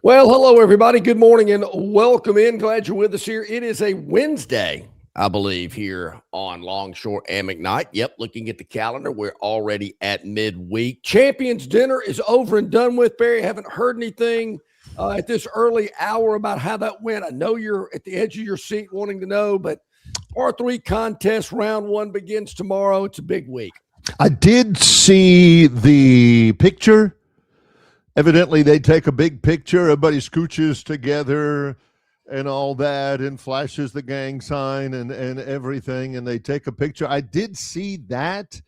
Well, hello, everybody. Good morning and welcome in. Glad you're with us here. It is a Wednesday, I believe, here on Longshore McKnight. Yep, looking at the calendar, we're already at midweek. Champions Dinner is over and done with. Barry, haven't heard anything at this early hour about how that went. I know you're at the edge of your seat wanting to know, but Par 3 contest round 1 begins tomorrow. It's a big week. I did see the picture. Evidently, they take a big picture. Everybody scooches together and all that and flashes the gang sign and everything, and they take a picture. I did see that,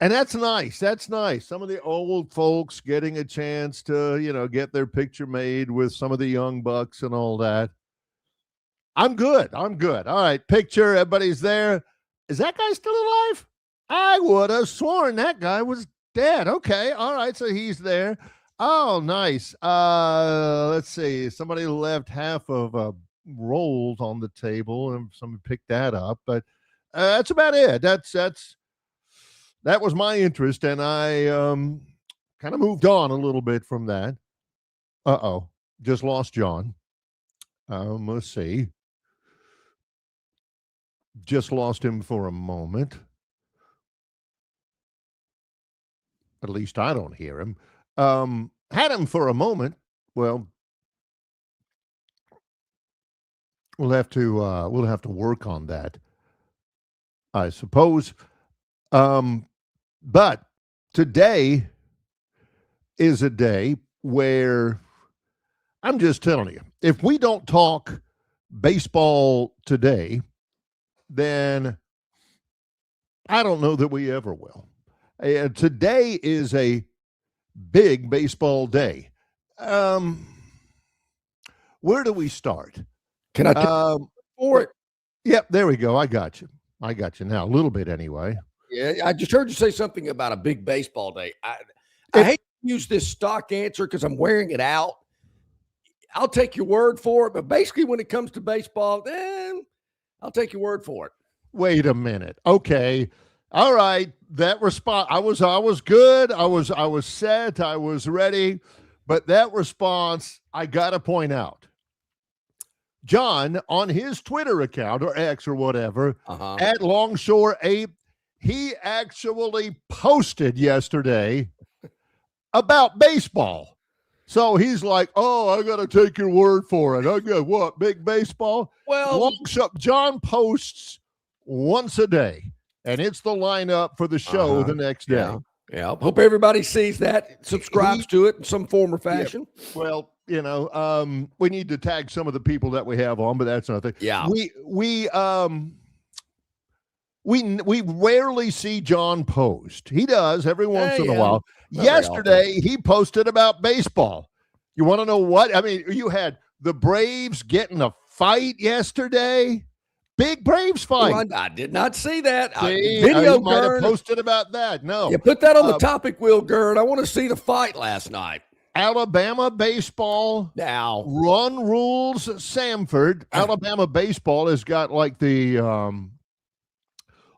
and that's nice. That's nice. Some of the old folks getting a chance to, get their picture made with some of the young bucks and all that. I'm good. All right, picture. Everybody's there. Is that guy still alive? I would have sworn that guy was dead. Okay. All right. So he's there. Oh, nice. Let's see. Somebody left half of rolls on the table and somebody picked that up, but that's about it. That was my interest. And I kind of moved on a little bit from that. Just lost John. Let's see. Just lost him for a moment. At least I don't hear him. Had him for a moment. Well, we'll have to work on that, I suppose. But today is a day where I'm just telling you, if we don't talk baseball today, then I don't know that we ever will. Today is a big baseball day. Where do we start? Can I for it? Yep, there we go. I got you now, a little bit anyway. Yeah, I just heard you say something about a big baseball day. I hate to use this stock answer because I'm wearing it out. I'll take your word for it, but basically when it comes to baseball, then I'll take your word for it. Wait a minute. Okay. All right, that response. I was good. I was set. I was ready, but that response, I gotta point out. John on his Twitter account or X or whatever at Longshore 8, he actually posted yesterday about baseball. So he's like, "Oh, I gotta take your word for it. I got what? Big baseball." Well, John posts once a day. And it's the lineup for the show the next day. Yeah. Hope everybody sees that, subscribes to it in some form or fashion. Yeah. Well, we need to tag some of the people that we have on, but that's nothing. Yeah. We rarely see John post. He does every once in a while. Yesterday, he posted about baseball. You want to know what? I mean, you had the Braves getting a fight yesterday. Big Braves fight. Well, I did not see that. Video might have posted about that. No. Yeah, put that on the topic wheel, Gurn. I want to see the fight last night. Alabama baseball. Now. Run rules Samford. Alabama baseball has got like the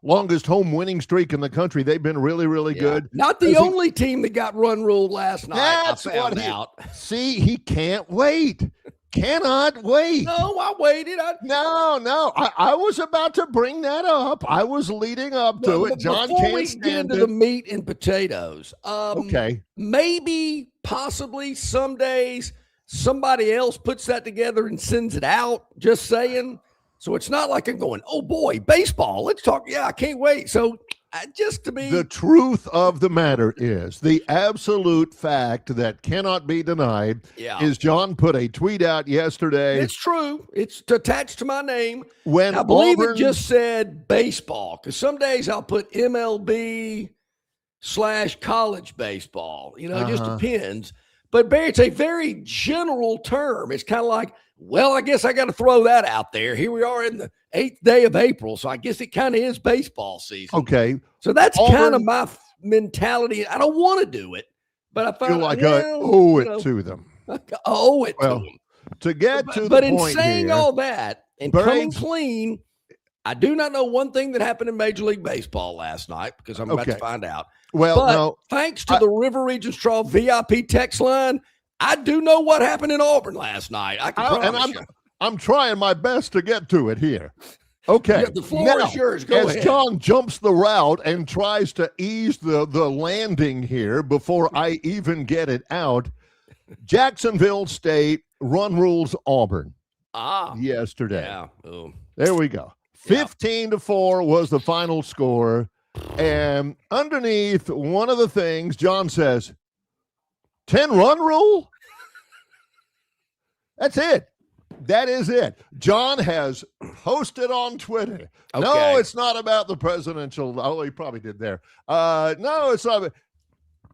longest home winning streak in the country. They've been really, really good. Not the only team that got run ruled last night. That's I found out. See, he can't wait. Cannot wait. No, I waited. No. I was about to bring that up. I was leading up to it. John can't stand it. The meat and potatoes. Okay. Maybe, possibly, some days somebody else puts that together and sends it out. Just saying. So it's not like I'm going, oh boy, baseball. Let's talk. Yeah, I can't wait. So just to be the truth of the matter is the absolute fact that cannot be denied is John put a tweet out yesterday. It's true. It's attached to my name. When I believe it just said baseball, because some days I'll put MLB/college baseball. It just depends. But Barry, it's a very general term. It's kind of like, well, I guess I got to throw that out there. Here we are in the 8th day of April, so I guess it kind of is baseball season. Okay. So that's kind of my mentality. I don't want to do it, but I find I owe it to them. I owe it to them. To get to the point But in saying all that and coming clean, I do not know one thing that happened in Major League Baseball last night because I'm about to find out. Well, but thanks to the River Regions Straw VIP text line, I do know what happened in Auburn last night. I can promise you. I'm trying my best to get to it here. Okay. The floor is yours. Go ahead. John jumps the route and tries to ease the landing here before I even get it out, Jacksonville State run rules Auburn yesterday. Yeah. Oh. There we go. 15-4 was the final score. And underneath one of the things, John says, 10-run rule? That's it. That is it. John has posted on Twitter. Okay. No, it's not about the presidential. Oh, he probably did there. No, it's not.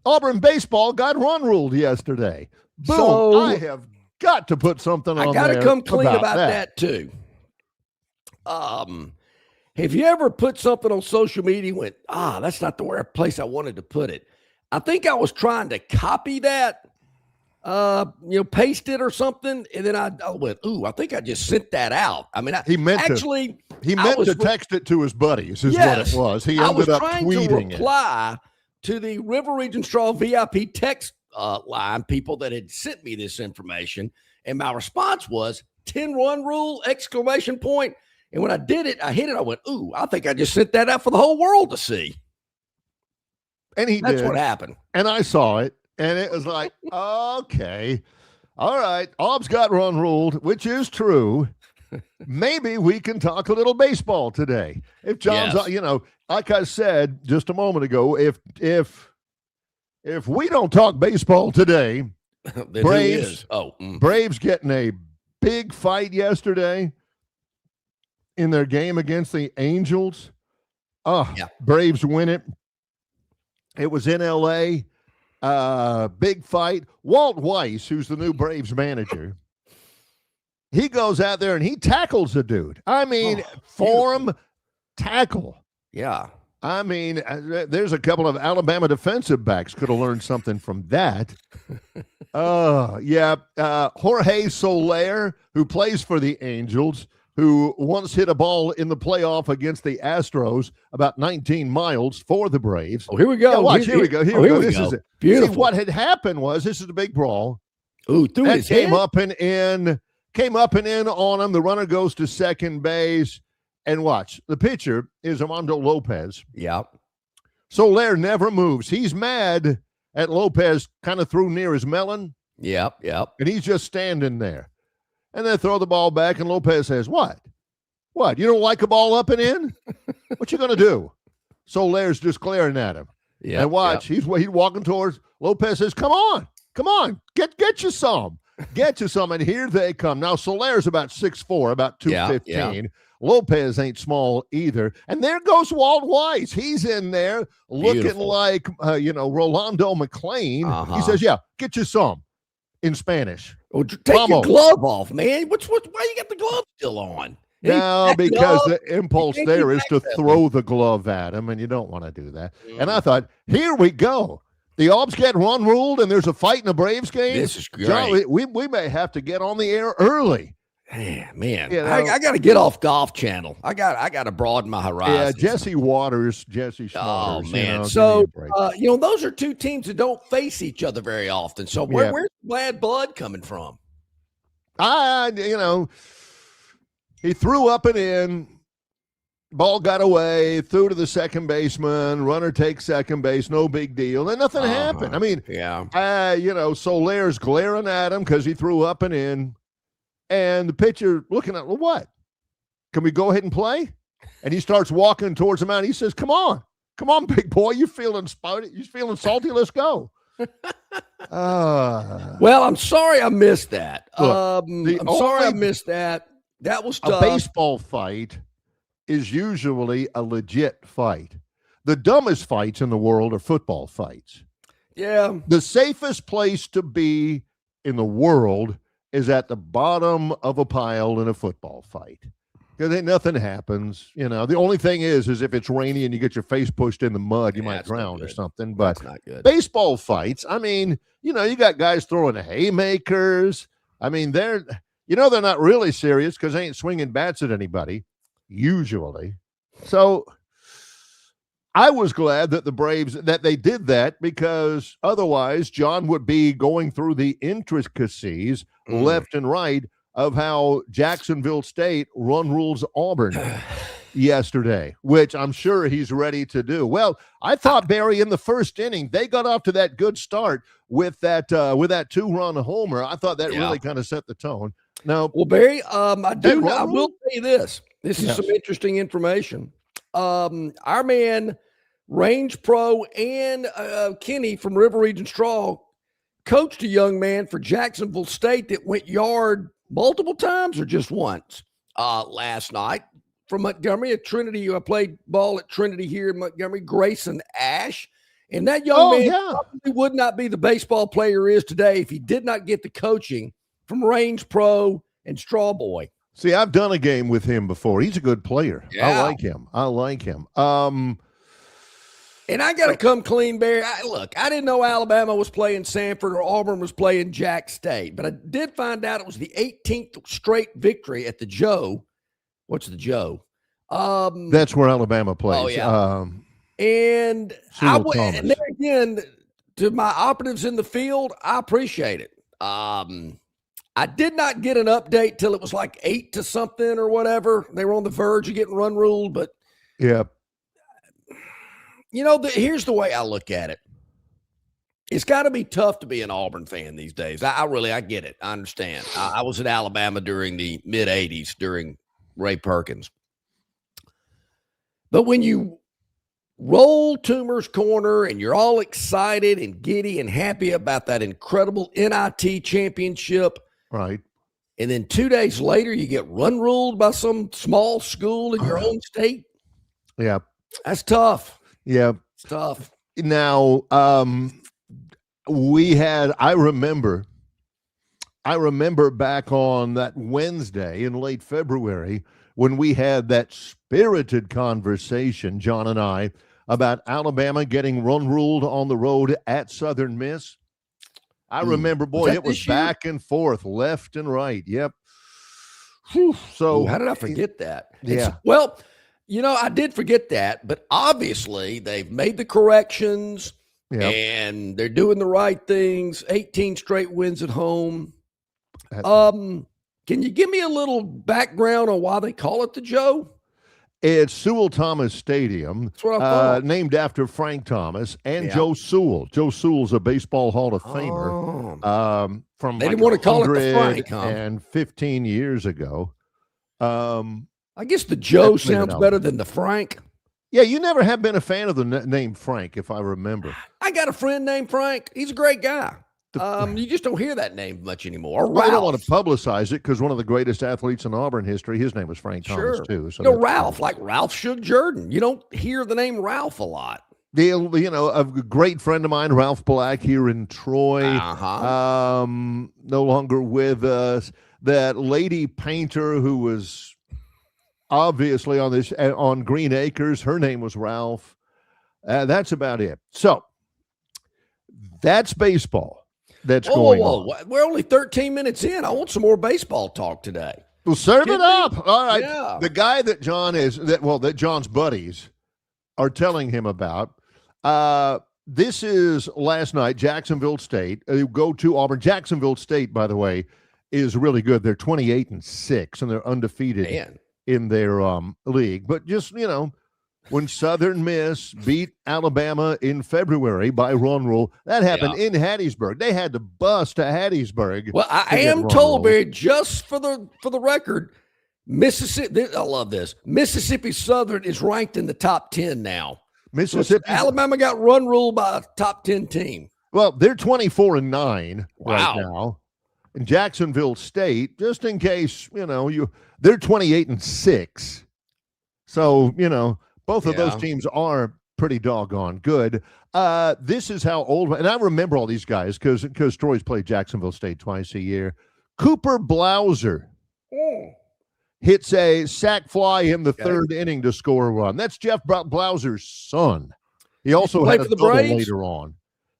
Auburn baseball got run ruled yesterday. Boom. So, I have got to put something on there. I got to come clean about that too. Have you ever put something on social media and went, that's not the place I wanted to put it? I think I was trying to copy that. Paste it or something, and then I went, I think I just sent that out. I mean, he meant to text it to his buddies. Is what it was. He ended up tweeting it. Reply to the River Region Straw VIP text line people that had sent me this information, and my response was 10-run rule ! And when I did it, I hit it. I went, I think I just sent that out for the whole world to see. And that's what happened. And I saw it. And it was like, okay, all right, Aub's got run ruled, which is true. Maybe we can talk a little baseball today. If John's, like I said just a moment ago, if we don't talk baseball today, Braves getting a big fight yesterday in their game against the Angels. Braves win it. It was in L.A., big fight. Walt Weiss, who's the new Braves manager, he goes out there and he tackles a dude. I mean, form tackle. Yeah. I mean, there's a couple of Alabama defensive backs could have learned something from that. Jorge Soler, who plays for the Angels, who once hit a ball in the playoff against the Astros about 19 miles for the Braves. Oh, here we go. Yeah, watch, here we go. Here we go. This is it. Beautiful. See, what had happened was, this is a big brawl. Through his head? Came up and in on him. The runner goes to second base. And watch, the pitcher is Armando Lopez. Yeah. Soler never moves. He's mad at Lopez, kind of threw near his melon. Yep. And he's just standing there. And then throw the ball back, and Lopez says, What? You don't like a ball up and in? What you going to do? Soler's just glaring at him. Yeah. And watch, he's walking towards. Lopez says, Come on. Get you some. And here they come. Now, Soler's about 6'4", about 215. Yeah. Lopez ain't small either. And there goes Walt Weiss. He's in there looking like, Rolando McClain. Uh-huh. He says, get you some in Spanish. Well, take your glove off, man. Why you got the glove still on? No, because the impulse there is to throw the glove at him, and you don't want to do that. And I thought, here we go. The Aubs get run ruled, and there's a fight in the Braves game. This is great. John, we may have to get on the air early. Man, I got to get off Golf Channel. I got to broaden my horizons. Yeah, Jesse Smothers. Oh man, so those are two teams that don't face each other very often. So where's the bad blood coming from? He threw up and in. Ball got away, threw to the second baseman. Runner takes second base, no big deal. And nothing happened. I mean, Soler's glaring at him because he threw up and in. And the pitcher looking at, what? Can we go ahead and play? And he starts walking towards him out. He says, Come on, big boy. You feeling spotted? You feeling salty? Let's go. Well, I'm sorry I missed that. I missed that. That was tough. A baseball fight is usually a legit fight. The dumbest fights in the world are football fights. Yeah. The safest place to be in the world is at the bottom of a pile in a football fight. Because nothing happens. The only thing is if it's rainy and you get your face pushed in the mud, you might drown or something. But that's not good. Baseball fights, I mean, you got guys throwing haymakers. I mean, they're not really serious because they ain't swinging bats at anybody, usually. So I was glad that the Braves that they did that, because otherwise John would be going through the intricacies left and right of how Jacksonville State run rules Auburn yesterday, which I'm sure he's ready to do. Well, I thought, Barry, in the first inning, they got off to that good start with that 2-run homer. I thought that really kind of set the tone. Now, well, Barry, I will say this. This is some interesting information. Our man, Range Pro and Kenny from River Region Straw coached a young man for Jacksonville State that went yard multiple times or just once last night from Montgomery at Trinity. I played ball at Trinity here in Montgomery, Grayson Ash. And that young man probably would not be the baseball player he is today if he did not get the coaching from Range Pro and Straw Boy. See, I've done a game with him before. He's a good player. Yeah. I like him. And I got to come clean, Barry. I didn't know Alabama was playing Sanford or Auburn was playing Jack State, but I did find out it was the 18th straight victory at the Joe. What's the Joe? That's where Alabama plays. Oh, yeah. And there again, to my operatives in the field, I appreciate it. I did not get an update till it was like 8 to something or whatever. They were on the verge of getting run ruled, but yeah. You know, here's the way I look at it. It's got to be tough to be an Auburn fan these days. I get it. I understand. I was at Alabama during the mid-'80s during Ray Perkins. But when you roll Toomer's Corner and you're all excited and giddy and happy about that incredible NIT championship, right? And then 2 days later, you get run ruled by some small school in your own state. Yeah. That's tough. Yeah. It's tough. Now, I remember back on that Wednesday in late February when we had that spirited conversation, John and I, about Alabama getting run ruled on the road at Southern Miss. I remember, boy, it was back and forth, left and right. Yep. Whew. So how did I forget that? Yeah. Well, you know, I did forget that, but obviously they've made the corrections and they're doing the right things. 18 straight wins at home. Can you give me a little background on why they call it the Joe? It's Sewell Thomas Stadium. That's what I thought. Named after Frank Thomas and Joe Sewell. Joe Sewell's a Baseball Hall of Famer. From they didn't want to call it the Frank, huh? And 15 years ago. I guess the Joe sounds better than the Frank. Yeah, you never have been a fan of the name Frank, if I remember. I got a friend named Frank. He's a great guy. You just don't hear that name much anymore. Well, I don't want to publicize it because one of the greatest athletes in Auburn history, his name was Frank Thomas, too. So Ralph, like Ralph Shug Jordan. You don't hear the name Ralph a lot. A great friend of mine, Ralph Black, here in Troy, no longer with us. That lady painter who was obviously on Green Acres, her name was Ralph. That's about it. So that's baseball. That's going on. We're only 13 minutes in. I want some more baseball talk today. Well, serve it up. All right. Yeah. The guy that that John's buddies are telling him about. This is last night, Jacksonville State. Go to Auburn. Jacksonville State, by the way, is really good. They're 28-6, and they're undefeated in their league. But just, when Southern Miss beat Alabama in February by run rule, that happened in Hattiesburg. They had to bust to Hattiesburg. Well, I am told, Barry, just for the record, Mississippi. I love this. Mississippi Southern is ranked in the top 10 now. Mississippi, Alabama got run ruled by a top 10 team. Well, they're 24-9 right now. And Jacksonville State, just in case, they're 28-6. So, both of those teams are pretty doggone good. This is how old, and I remember all these guys because Troy's played Jacksonville State twice a year. Cooper Blauser hits a sac fly in the third inning to score a run. That's Jeff Blauser's son. He also had a double later on.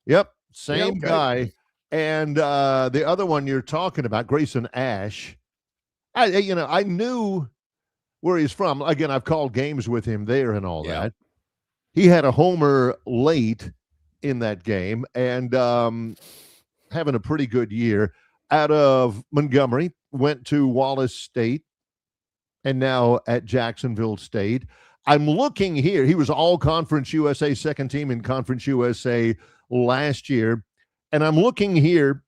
Yep, same guy. And the other one you're talking about, Grayson Ash, I knew where he's from. Again, I've called games with him there and all that. He had a homer late in that game and having a pretty good year. Out of Montgomery, went to Wallace State, and now at Jacksonville State. I'm looking here. He was all Conference USA, second team in Conference USA last year. And I'm looking here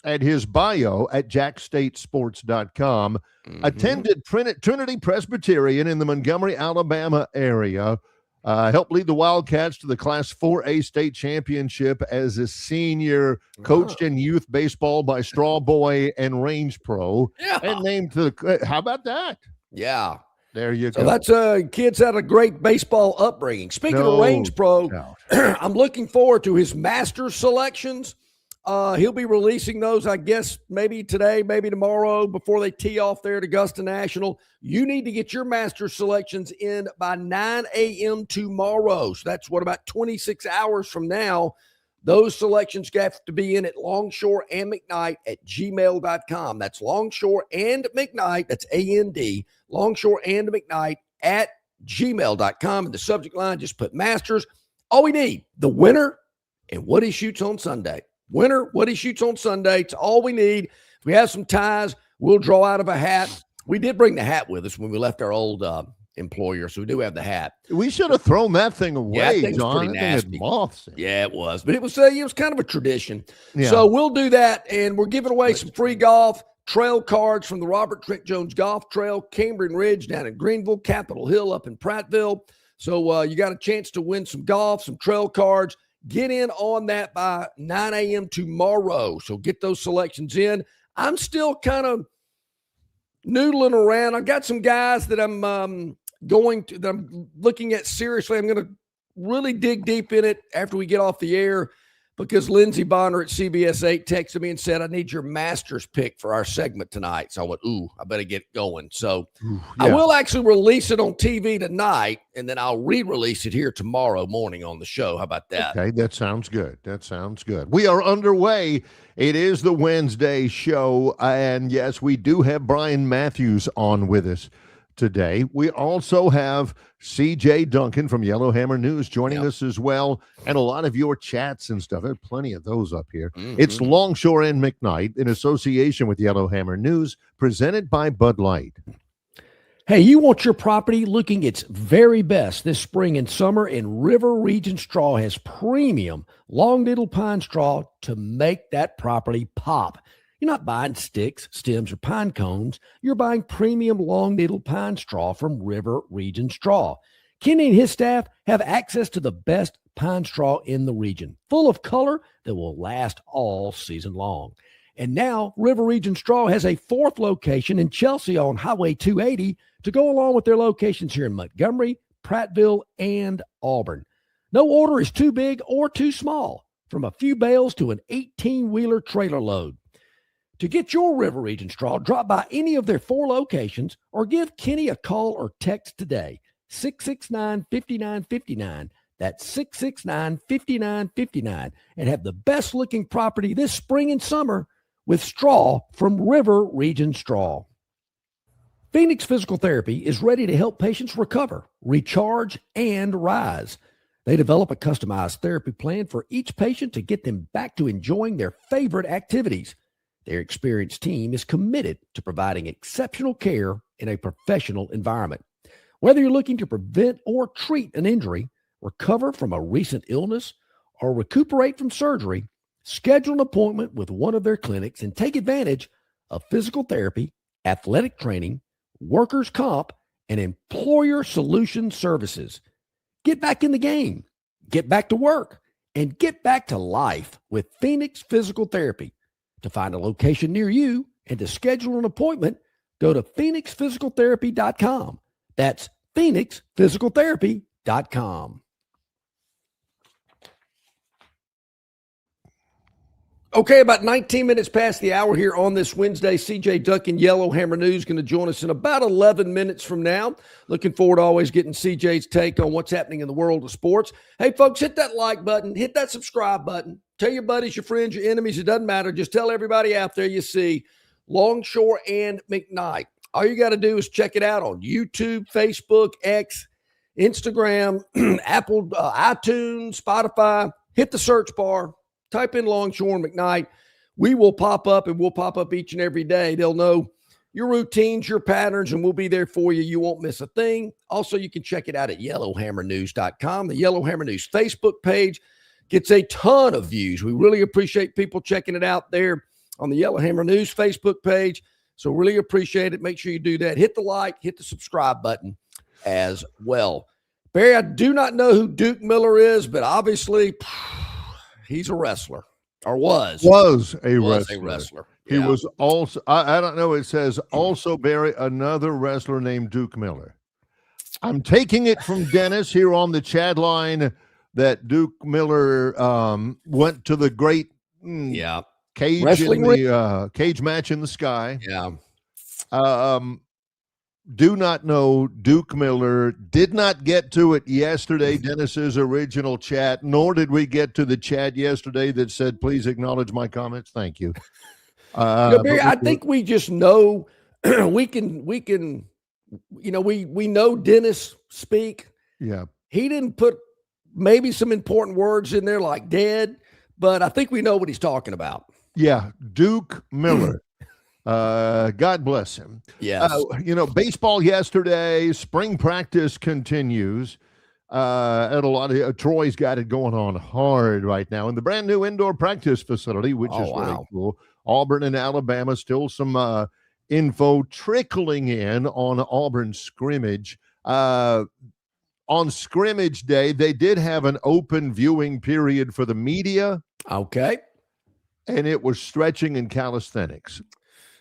at his bio at jackstatesports.com. Attended Trinity Presbyterian in the Montgomery, Alabama area. Helped lead the Wildcats to the Class 4A state championship as a senior, coached in youth baseball by Straw Boy and Range Pro. Yeah. And named to the, how about that? Yeah. There you So go. that's kids had a great baseball upbringing. Speaking of Range Pro, I'm looking forward to his Masters selections. He'll be releasing those, I guess, maybe today, maybe tomorrow before they tee off there at Augusta National. You need to get your Masters selections in by 9 a.m. tomorrow. So that's about 26 hours from now. Those selections have to be in at Longshore and McKnight at gmail.com. That's Longshore and McKnight. That's A-N-D. Longshore and McKnight at gmail.com. In the subject line, just put Masters. All we need, the winner and what he shoots on Sunday. Winner, what he shoots on Sunday. It's all we need. If we have some ties, we'll draw out of a hat. We did bring the hat with us when we left our old employer, so we do have the hat. We should have thrown that thing away, yeah, that thing was John. pretty nasty. Moths in. Yeah, it was. But it was kind of a tradition. Yeah. So we'll do that, and we're giving away some free golf trail cards from the Robert Trent Jones Golf Trail, Cambrian Ridge down in Greenville, Capitol Hill up in Prattville. So you got a chance to win some golf, some trail cards. Get in on that by 9 a.m. tomorrow. So get those selections in. I'm still kind of noodling around. I got some guys that I'm looking at seriously. I'm going to really dig deep in it after we get off the air, because Lindsey Bonner at CBS 8 texted me and said, I need your Masters pick for our segment tonight. So I went, I better get going. So I will actually release it on TV tonight, and then I'll re-release it here tomorrow morning on the show. How about that? Okay, that sounds good. We are underway. It is the Wednesday show, and yes, we do have Brian Matthews on with us today. We also have CJ Duncan from Yellowhammer News joining us as well, and a lot of your chats and stuff. There are plenty of those up here. It's Longshore and McKnight in association with Yellowhammer News, presented by Bud Light. Hey, you want your property looking its very best this spring and summer, and River Region Straw has premium long needle pine straw to make that property pop. You're not buying sticks, stems, or pine cones. You're buying premium long needle pine straw from River Region Straw. Kenny and his staff have access to the best pine straw in the region, full of color that will last all season long. And now River Region Straw has a fourth location in Chelsea on Highway 280 to go along with their locations here in Montgomery, Prattville, and Auburn. No order is too big or too small, from a few bales to an 18-wheeler trailer load. To get your River Region Straw, drop by any of their 4 locations or give Kenny a call or text today, 669-5959. That's 669-5959, and have the best-looking property this spring and summer with straw from River Region Straw. Phoenix Physical Therapy is ready to help patients recover, recharge, and rise. They develop a customized therapy plan for each patient to get them back to enjoying their favorite activities. Their experienced team is committed to providing exceptional care in a professional environment. Whether you're looking to prevent or treat an injury, recover from a recent illness, or recuperate from surgery, schedule an appointment with one of their clinics and take advantage of physical therapy, athletic training, workers' comp, and employer solution services. Get back in the game, get back to work, and get back to life with Phoenix Physical Therapy. To find a location near you and to schedule an appointment, go to phoenixphysicaltherapy.com. That's phoenixphysicaltherapy.com. Okay, about 19 minutes past the hour here on this Wednesday. CJ Duncan, Yellowhammer News, going to join us in about 11 minutes from now. Looking forward to always getting CJ's take on what's happening in the world of sports. Hey, folks, hit that like button. Hit that subscribe button. Tell your buddies, your friends, your enemies. It doesn't matter. Just tell everybody out there you see Longshore and McKnight. All you got to do is check it out on YouTube, Facebook, X, Instagram, Apple, iTunes, Spotify. Hit the search bar, type in Longshore McKnight. We will pop up, and we'll pop up each and every day. They'll know your routines, your patterns, and we'll be there for you. You won't miss a thing. Also, you can check it out at yellowhammernews.com. The Yellowhammer News Facebook page gets a ton of views. We really appreciate people checking it out there on the Yellowhammer News Facebook page. So really appreciate it. Make sure you do that. Hit the like, hit the subscribe button as well. Barry, I do not know who Duke Miller is, but obviously he's a wrestler, or was a wrestler. Yeah. He was also, I don't know, it says also, Barry, another wrestler named Duke Miller. I'm taking it from Dennis here on the chat line that Duke Miller went to the great cage wrestling in the cage match in the sky. Yeah. Do not know Duke Miller. Did not get to it yesterday, Dennis's original chat, nor did we get to the chat yesterday that said, please acknowledge my comments. Thank you. Barry, I think we just know we can, you know, we know Dennis speak. Yeah. He didn't put maybe some important words in there like dead, but I think we know what he's talking about. Yeah. Duke Miller. God bless him. Yes. You know, baseball yesterday, spring practice continues. And a lot of Troy's got it going on hard right now in the brand new indoor practice facility, which is really cool. Auburn and Alabama, still some info trickling in on Auburn scrimmage. On scrimmage day, they did have an open viewing period for the media. Okay. And it was stretching and calisthenics.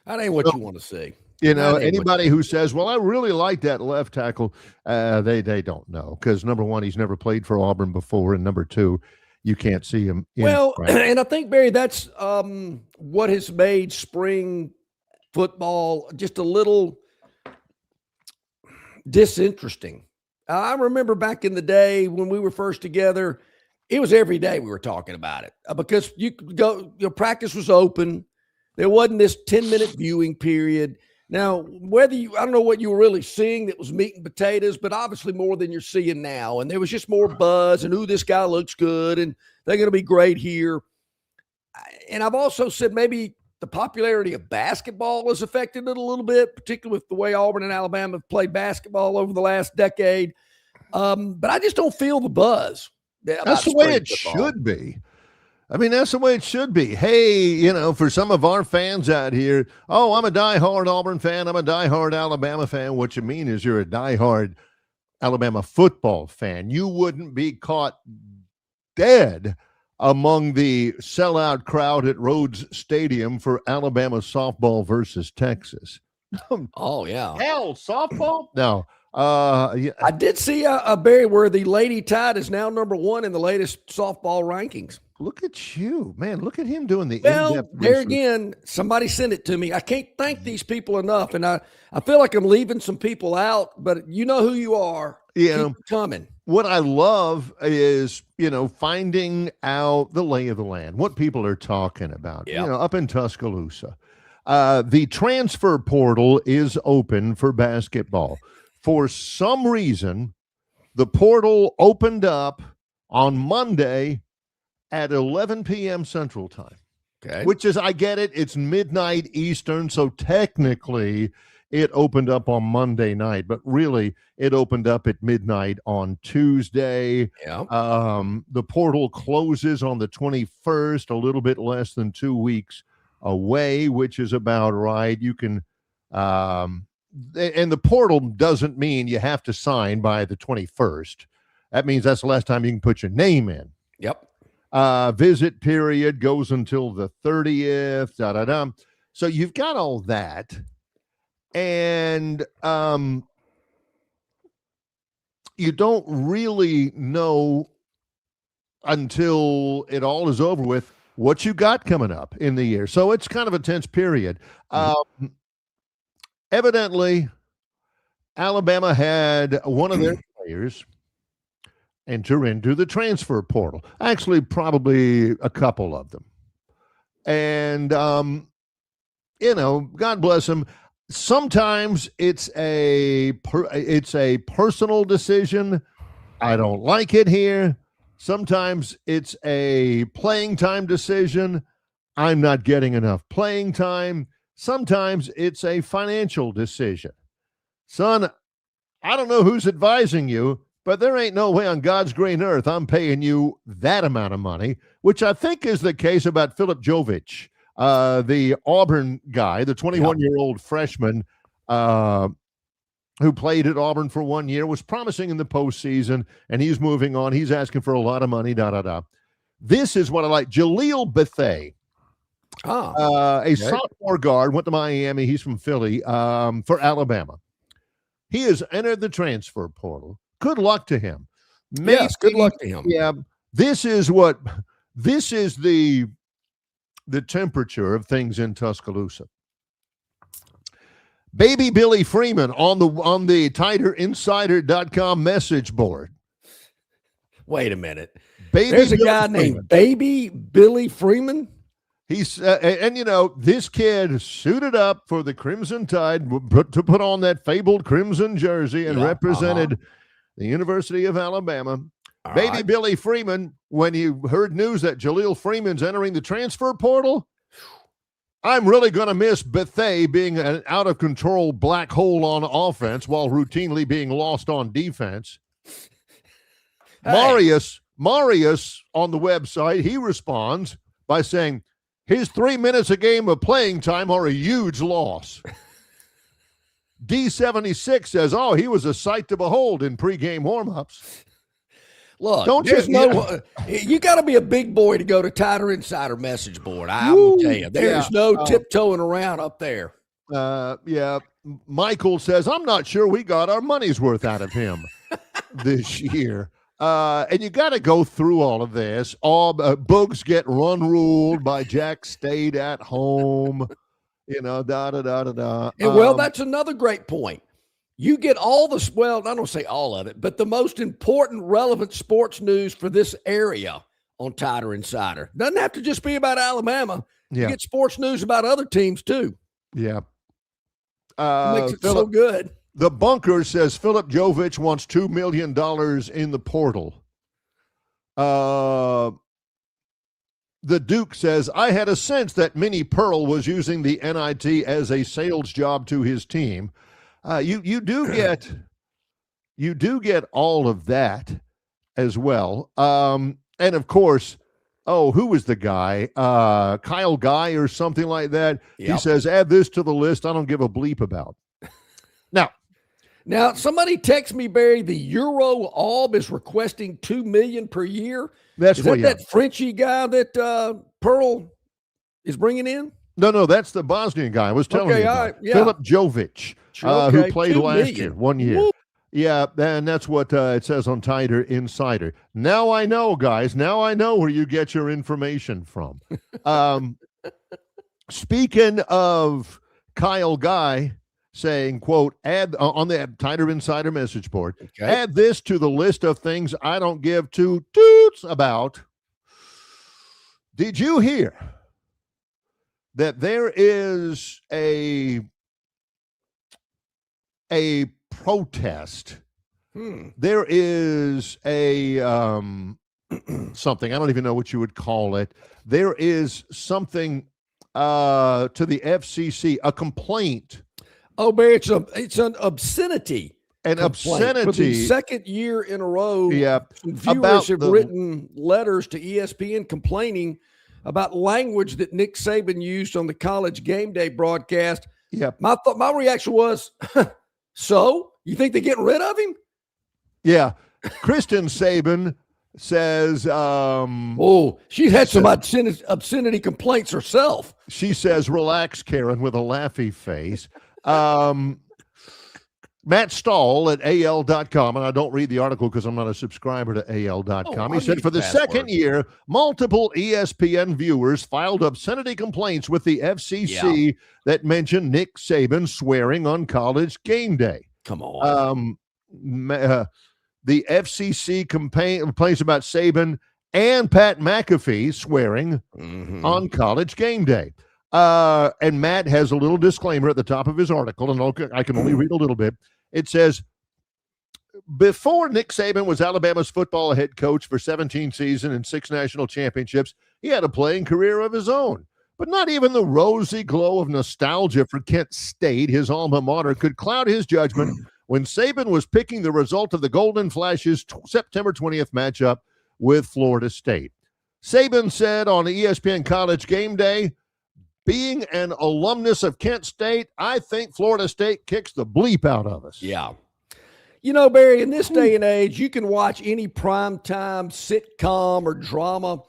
That ain't what you want to see. You know, anybody who says, well, I really like that left tackle, they don't know. Because number one, he's never played for Auburn before. And number two, you can't see him. And I think, Barry, that's what has made spring football just a little disinteresting. I remember back in the day when we were first together, it was every day we were talking about it because you could go, your practice was open. There wasn't this 10-minute viewing period. Now, I don't know what you were really seeing that was meat and potatoes, but obviously more than you're seeing now. And there was just more buzz and, ooh, this guy looks good and they're going to be great here. And I've also said maybe the popularity of basketball has affected it a little bit, particularly with the way Auburn and Alabama have played basketball over the last decade. But I just don't feel the buzz. That's the way it should be. I mean, that's the way it should be. Hey, you know, for some of our fans out here, oh, I'm a diehard Auburn fan. I'm a diehard Alabama fan. What you mean is you're a diehard Alabama football fan. You wouldn't be caught dead among the sellout crowd at Rhodes Stadium for Alabama softball versus Texas. Oh, yeah. Hell, softball? No. Yeah. I did see a Barry where the Lady Tide is now number one in the latest softball rankings. Look at you, man. Look at him doing the in-depth there research. Again, somebody sent it to me. I can't thank these people enough. And I feel like I'm leaving some people out, but you know who you are. Keep coming. What I love is, you know, finding out the lay of the land, what people are talking about, you know, up in Tuscaloosa. The transfer portal is open for basketball. For some reason, the portal opened up on Monday at 11 p.m. Central Time, which is, I get it, it's midnight Eastern, so technically it opened up on Monday night, but really it opened up at midnight on Tuesday. Yeah. The portal closes on the 21st, a little bit less than 2 weeks away, which is about right. You can, and the portal doesn't mean you have to sign by the 21st. That means that's the last time you can put your name in. Yep. Visit period goes until the 30th. So you've got all that. And you don't really know until it all is over with what you got coming up in the year. So it's kind of a tense period. Evidently, Alabama had one of their players enter into the transfer portal. Actually, probably a couple of them. And, you know, God bless them. Sometimes it's a personal decision. I don't like it here. Sometimes it's a playing time decision. I'm not getting enough playing time. Sometimes it's a financial decision. Son, I don't know who's advising you, but there ain't no way on God's green earth I'm paying you that amount of money, which I think is the case about Philip Jovich, the Auburn guy, the 21-year-old freshman who played at Auburn for 1 year, was promising in the postseason, and he's moving on. He's asking for a lot of money, This is what I like. Jaleel Bethea, a sophomore guard, went to Miami. He's from Philly, for Alabama. He has entered the transfer portal. Good luck to him. Yes, good luck to him. Yeah, this is the temperature of things in Tuscaloosa. Baby Billy Freeman on the TighterInsider.com message board. Wait a minute. There's a guy named Baby Billy Freeman. He's and this kid suited up for the Crimson Tide to put on that fabled crimson jersey and represented the University of Alabama. Baby Billy Freeman, when you heard news that Jaleel Freeman's entering the transfer portal, I'm really going to miss Bethea being an out-of-control black hole on offense while routinely being lost on defense. Hey. Marius on the website, he responds by saying, his 3 minutes a game of playing time are a huge loss. D76 says, he was a sight to behold in pregame warmups. Look, you got to be a big boy to go to Tighter Insider message board. I will tell you, there's no tiptoeing around up there. Michael says, I'm not sure we got our money's worth out of him this year. And you got to go through all of this. Boogs get run ruled by Jack State at home. And that's another great point. You get all this, I don't say all of it, but the most important relevant sports news for this area on Tighter Insider. Doesn't have to just be about Alabama. Yeah. You get sports news about other teams too. Yeah. Makes it so good. The Bunker says Philip Jovich wants $2 million in the portal. The Duke says, I had a sense that Minnie Pearl was using the NIT as a sales job to his team. You do get all of that as well. And of course, who was the guy? Kyle Guy or something like that. Yep. He says, add this to the list I don't give a bleep about. Now, somebody text me, Barry, the Euro Alb is requesting $2 million per year. Is that Frenchy guy that Pearl is bringing in? No, that's the Bosnian guy I was telling you about. Philip Jovich, who played last year, 1 year. Woo. Yeah, and that's what it says on Tighter Insider. Now I know, guys. Now I know where you get your information from. Speaking of Kyle Guy saying, quote, add on the Tighter Insider message board, add this to the list of things I don't give two toots about. Did you hear that there is a protest? There is a something, I don't even know what you would call it. There is something to the FCC, a complaint. Oh, Barry, it's an obscenity. Obscenity. For the second year in a row, some viewers have written letters to ESPN complaining about language that Nick Saban used on the College Game Day broadcast. Yeah. My reaction was, so? You think they're getting rid of him? Yeah. Kristen Saban says... she's had some obscenity complaints herself. She says, relax, Karen, with a laughy face. Matt Stahl at AL.com, and I don't read the article because I'm not a subscriber to AL.com. He said for the second year, multiple ESPN viewers filed obscenity complaints with the FCC that mentioned Nick Saban swearing on College Game Day. Come on. The FCC complains about Saban and Pat McAfee swearing on College Game Day. And Matt has a little disclaimer at the top of his article, and I can only read a little bit. It says, before Nick Saban was Alabama's football head coach for 17 seasons and 6 national championships, he had a playing career of his own. But not even the rosy glow of nostalgia for Kent State, his alma mater, could cloud his judgment when Saban was picking the result of the Golden Flashes' September 20th matchup with Florida State. Saban said on ESPN College Game Day, being an alumnus of Kent State, I think Florida State kicks the bleep out of us. Yeah. You know, Barry, in this day and age, you can watch any primetime sitcom or drama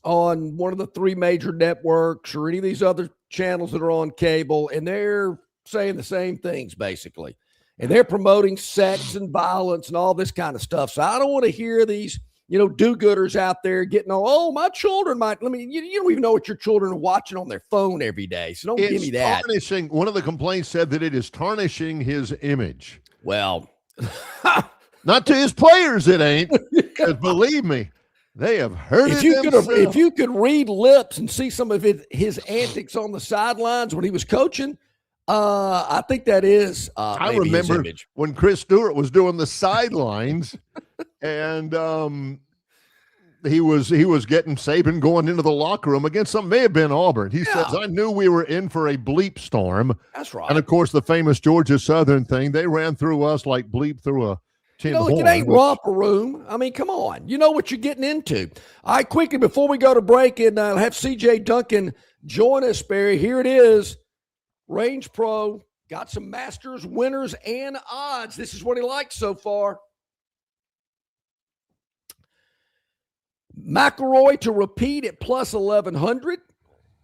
on one of the 3 major networks or any of these other channels that are on cable, and they're saying the same things, basically. And they're promoting sex and violence and all this kind of stuff. So I don't want to hear these, do-gooders out there getting my children might, you don't even know what your children are watching on their phone every day. So don't give me that. Tarnishing. One of the complaints said that it is tarnishing his image. Well, not to his players, it ain't. Because believe me, they have heard it themselves. If you could read lips and see some of his antics on the sidelines when he was coaching, I think that is I remember when Chris Stewart was doing the sidelines and he was getting Saban going into the locker room against something, may have been Auburn. He says, I knew we were in for a bleep storm. That's right. And of course, the famous Georgia Southern thing, they ran through us like bleep through a tin horn. It ain't romper room. I mean, come on. You know what you're getting into. All right, quickly, before we go to break and have CJ Duncan join us, Barry, here it is. Range Pro got some Masters winners and odds. This is what he likes so far. McElroy to repeat at plus 1,100.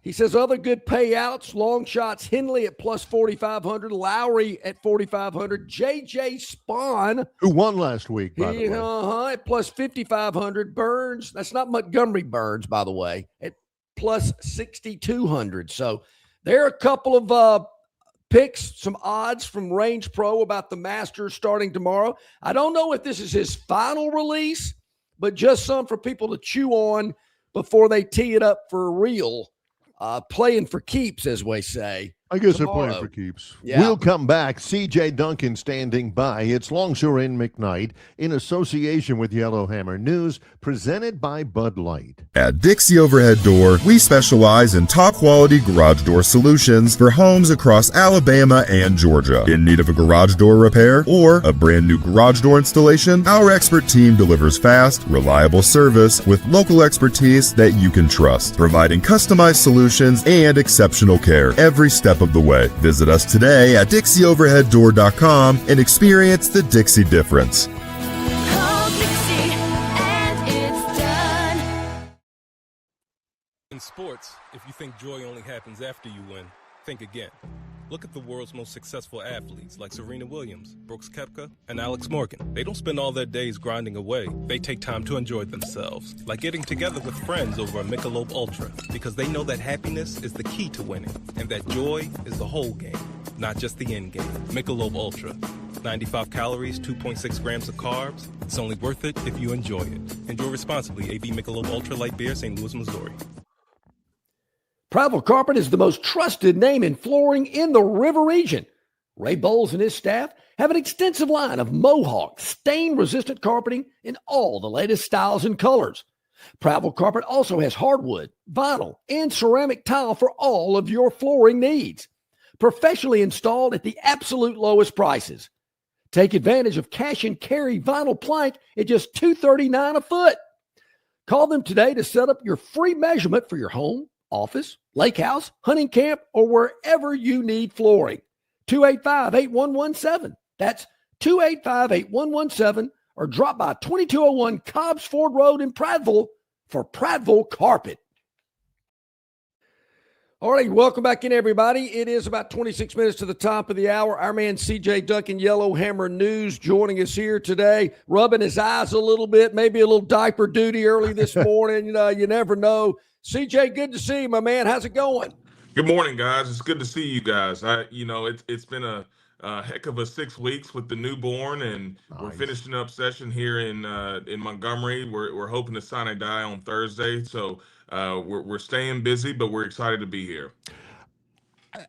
He says other good payouts, long shots, Henley at plus 4,500, Lowry at 4,500, J.J. Spawn. Who won last week, by the way. At plus 5,500. Burns, that's not Montgomery Burns, by the way, at plus 6,200. So there are a couple of picks, some odds from Range Pro about the Masters starting tomorrow. I don't know if this is his final release, but just some for people to chew on before they tee it up for real. Playing for keeps, as we say. I guess tomorrow. They're playing for keeps. Yeah. We'll come back. CJ Duncan standing by. It's Longshore and McKnight in association with Yellowhammer News, presented by Bud Light. At Dixie Overhead Door, we specialize in top-quality garage door solutions for homes across Alabama and Georgia. In need of a garage door repair or a brand new garage door installation, our expert team delivers fast, reliable service with local expertise that you can trust, providing customized solutions and exceptional care every step of the way. Visit us today at DixieOverheadDoor.com and experience the Dixie difference. In sports, if you think joy only happens after you win, think again. Look at the world's most successful athletes like Serena Williams, Brooks Koepka, and Alex Morgan. They don't spend all their days grinding away. They take time to enjoy themselves, like getting together with friends over a Michelob Ultra, because they know that happiness is the key to winning, and that joy is the whole game, not just the end game. Michelob Ultra. 95 calories, 2.6 grams of carbs. It's only worth it if you enjoy it. Enjoy responsibly. AB Michelob Ultra Light Beer, St. Louis, Missouri. Prattville Carpet is the most trusted name in flooring in the River region. Ray Bowles and his staff have an extensive line of Mohawk, stain-resistant carpeting in all the latest styles and colors. Prattville Carpet also has hardwood, vinyl, and ceramic tile for all of your flooring needs. Professionally installed at the absolute lowest prices. Take advantage of cash and carry vinyl plank at just $239 a foot. Call them today to set up your free measurement for your home, office, lake house, hunting camp, or wherever you need flooring. 285-8117. That's 285-8117, or drop by 2201 Cobbs Ford Road in Prattville for Prattville Carpet. All right, welcome back in, everybody. It is about 26 minutes to the top of the hour. Our man CJ Duncan, Yellowhammer News, joining us here today, rubbing his eyes a little bit, maybe a little diaper duty early this morning. You never know. CJ, good to see you, my man. How's it going? Good morning, guys. It's good to see you guys. It's been a heck of a 6 weeks with the newborn, and we're finishing up session here in Montgomery. We're hoping to sign a die on Thursday, so we're staying busy, but we're excited to be here.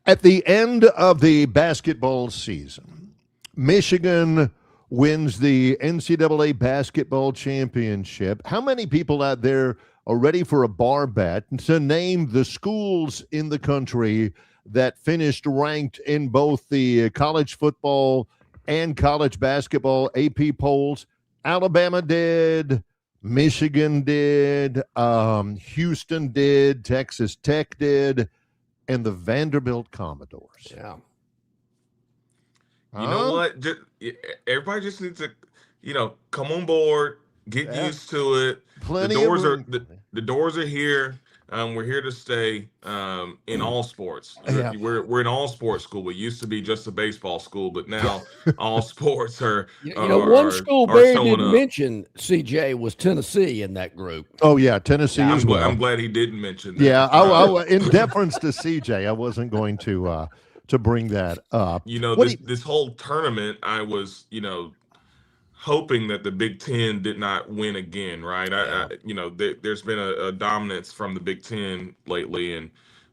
At the end of the basketball season, Michigan wins the NCAA basketball championship. How many people out there are ready for a bar bet to name the schools in the country that finished ranked in both the college football and college basketball AP polls? Alabama did, Michigan did, Houston did, Texas Tech did, and the Vanderbilt Commodores. Yeah. You know what? Everybody just needs to, come on board, get used to it. Plenty the doors of are the doors are here. We're here to stay in all sports. Yeah. We're an all sports school. We used to be just a baseball school, but now all sports are. One school Barry didn't mention, CJ, was Tennessee in that group. Oh yeah, Tennessee as well. I'm glad he didn't mention that. Yeah, I in deference to CJ, I wasn't going to bring that up. This whole tournament, I was, hoping that the Big Ten did not win again, right? Yeah. There's been a dominance from the Big Ten lately, and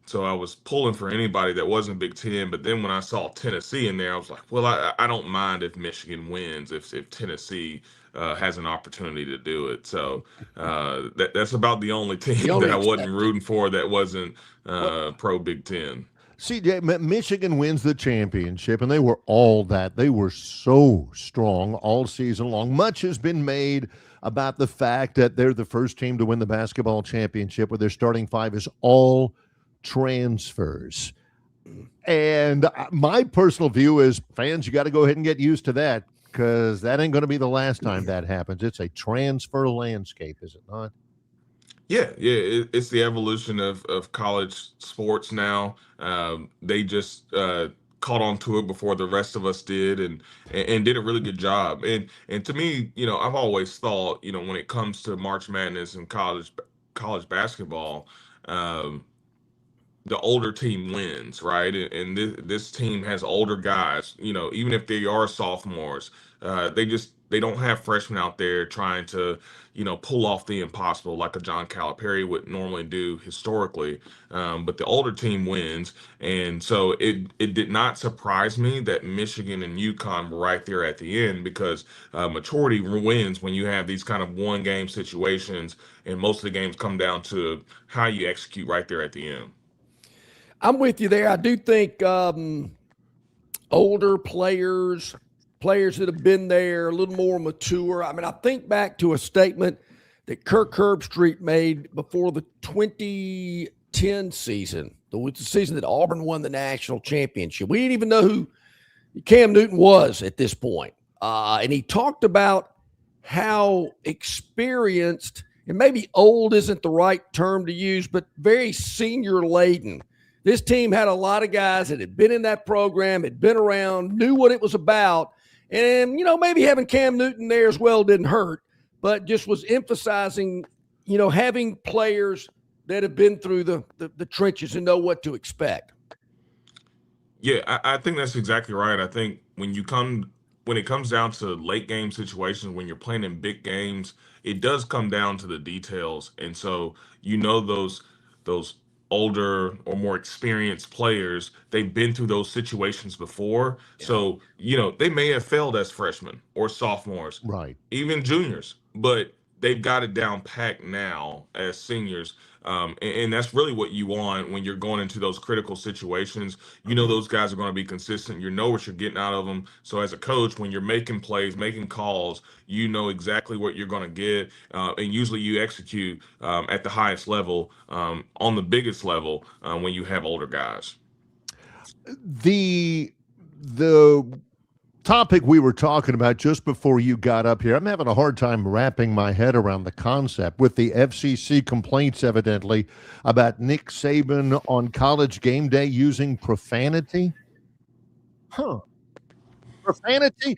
so I was pulling for anybody that wasn't Big Ten. But then when I saw Tennessee in there, I was like, well, I don't mind if Michigan wins if Tennessee has an opportunity to do it. So that's about the only team that I wasn't rooting for that wasn't pro Big Ten. CJ, Michigan wins the championship, and they were all that. They were so strong all season long. Much has been made about the fact that they're the first team to win the basketball championship, where their starting five is all transfers. And my personal view is, fans, you got to go ahead and get used to that, because that ain't going to be the last time that happens. It's a transfer landscape, is it not? Yeah, it's the evolution of college sports now. They just caught on to it before the rest of us did, and did a really good job. And to me, I've always thought, when it comes to March Madness and college basketball, the older team wins, right? And this team has older guys. Even if they are sophomores, they don't have freshmen out there trying to, pull off the impossible like a John Calipari would normally do historically. But the older team wins. And so it did not surprise me that Michigan and UConn were right there at the end, because maturity wins when you have these kind of one game situations, and most of the games come down to how you execute right there at the end. I'm with you there. I do think older players that have been there, a little more mature. I mean, I think back to a statement that Kirk Herbstreit made before the 2010 season, the season that Auburn won the national championship. We didn't even know who Cam Newton was at this point. And he talked about how experienced, and maybe old isn't the right term to use, but very senior laden. This team had a lot of guys that had been in that program, had been around, knew what it was about. And, maybe having Cam Newton there as well didn't hurt, but just was emphasizing, having players that have been through the trenches and know what to expect. Yeah, I think that's exactly right. I think when it comes down to late game situations, when you're playing in big games, it does come down to the details. And so, those older or more experienced players, they've been through those situations before. Yeah. So, they may have failed as freshmen or sophomores, right, even juniors, but they've got it down packed now as seniors. And that's really what you want when you're going into those critical situations. Those guys are going to be consistent. You know what you're getting out of them. So as a coach, when you're making plays, making calls, you know exactly what you're going to get. And usually you execute at the highest level, on the biggest level, when you have older guys. The topic we were talking about just before you got up here, I'm having a hard time wrapping my head around the concept with the FCC complaints, evidently, about Nick Saban on College game day using profanity. Profanity?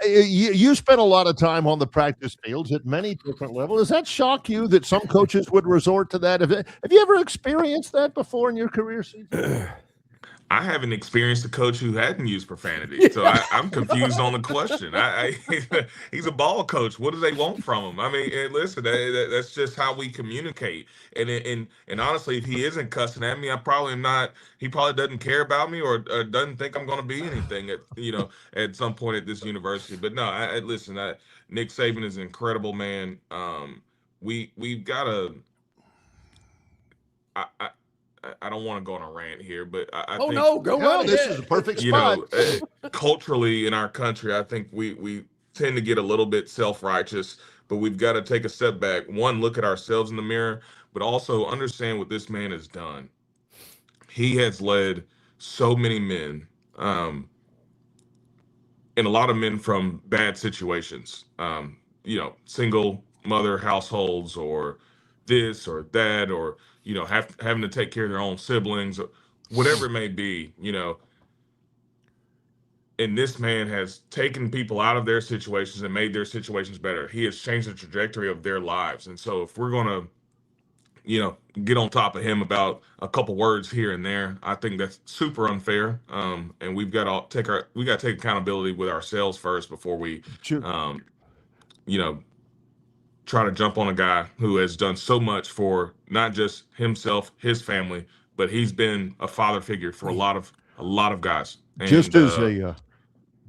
You spent a lot of time on the practice fields at many different levels. Does that shock you that some coaches would resort to that? Have you ever experienced that before in your career, CJ? I haven't experienced a coach who hadn't used profanity, so I'm confused on the question. He's a ball coach. What do they want from him? I mean, listen, that's just how we communicate. And honestly, if he isn't cussing at me, I probably am not. He probably doesn't care about me or doesn't think I'm going to be anything at some point at this university. But no, listen. Nick Saban is an incredible man. We've got to. I don't want to go on a rant here, but I think no, go right this ahead. is a perfect spot. Culturally in our country, I think we tend to get a little bit self-righteous, but we've got to take a step back. One, look at ourselves in the mirror, but also understand what this man has done. He has led so many men, and a lot of men from bad situations, single mother households or this or that, or having to take care of their own siblings, or whatever it may be, and this man has taken people out of their situations and made their situations better. He has changed the trajectory of their lives. And so if we're going to, get on top of him about a couple words here and there, I think that's super unfair. And we've got to take accountability with ourselves first before we, try to jump on a guy who has done so much for not just himself, his family, but he's been a father figure for a lot of guys. And,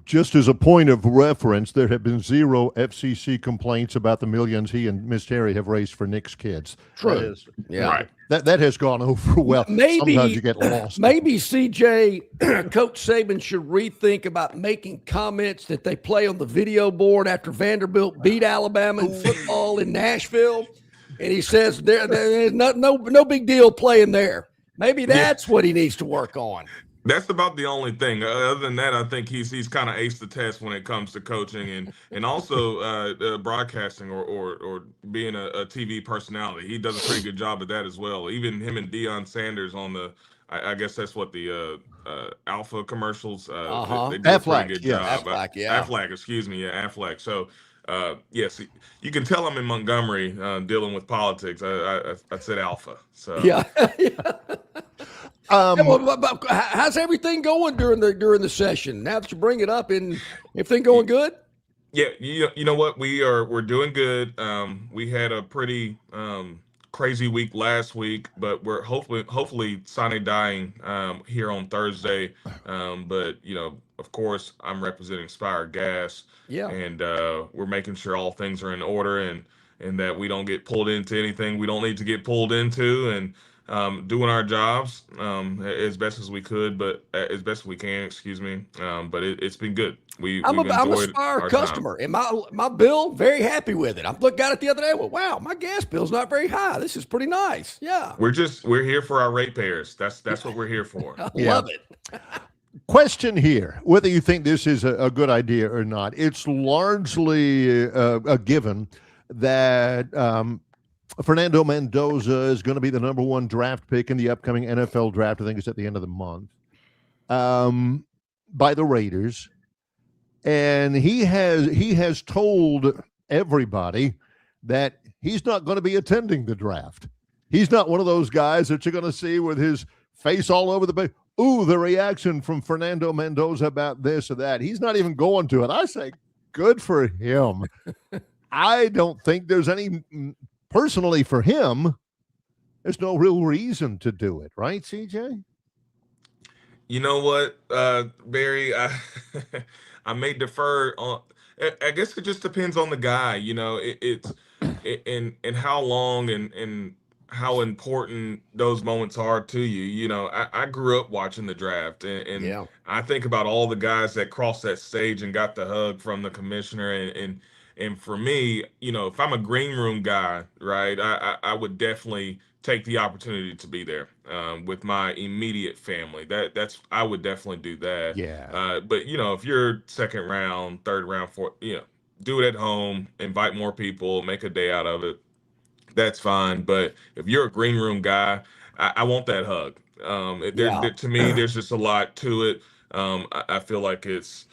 just as a point of reference, there have been 0 FCC complaints about the millions he and Miss Terry have raised for Nick's kids. True. Right. That has gone over well. Sometimes you get lost. Maybe CJ, Coach Saban should rethink about making comments that they play on the video board after Vanderbilt beat Alabama in football in Nashville, and he says there's no big deal playing there. Maybe that's what he needs to work on. That's about the only thing. Other than that, I think he's kind of aced the test when it comes to coaching and also broadcasting or being a TV personality. He does a pretty good job at that as well. Even him and Deion Sanders on I guess that's what the Alpha commercials. They do a pretty good job. Aflac, excuse me. Yeah, Aflac. So, yes, you can tell I'm in Montgomery dealing with politics. I said Alpha. So yeah. How's everything going during the session? Now that you bring it up, and everything going good? Yeah, you know what, we're doing good. We had a pretty crazy week last week, but we're hopefully sine dying here on Thursday. But of course, I'm representing Spire Gas, and we're making sure all things are in order and that we don't get pulled into anything we don't need to get pulled into, and doing our jobs as best as we could, but as best as we can, excuse me. But it's been good. I'm a Spire customer, and my bill, very happy with it. I got it the other day. Well, wow, my gas bill's not very high. This is pretty nice. Yeah, we're here for our ratepayers. That's what we're here for. I love it. Question here, whether you think this is a good idea or not. It's largely a given that Fernando Mendoza is going to be the number 1 draft pick in the upcoming NFL draft. I think it's at the end of the month, by the Raiders. And he has told everybody that he's not going to be attending the draft. He's not one of those guys that you're going to see with his face all over the place. Ooh, the reaction from Fernando Mendoza about this or that. He's not even going to it. I say, good for him. I don't think there's any... Personally, for him, there's no real reason to do it, right, CJ? You know what, Barry? I may defer on. I guess it just depends on the guy. It's and how long and how important those moments are to you. I grew up watching the draft, and I think about all the guys that crossed that stage and got the hug from the commissioner, and for me, if I'm a green room guy, right, I would definitely take the opportunity to be there with my immediate family. I would definitely do that. Yeah. But if you're second round, third round, fourth, do it at home, invite more people, make a day out of it. That's fine. But if you're a green room guy, I want that hug. To me, there's just a lot to it. I feel like it's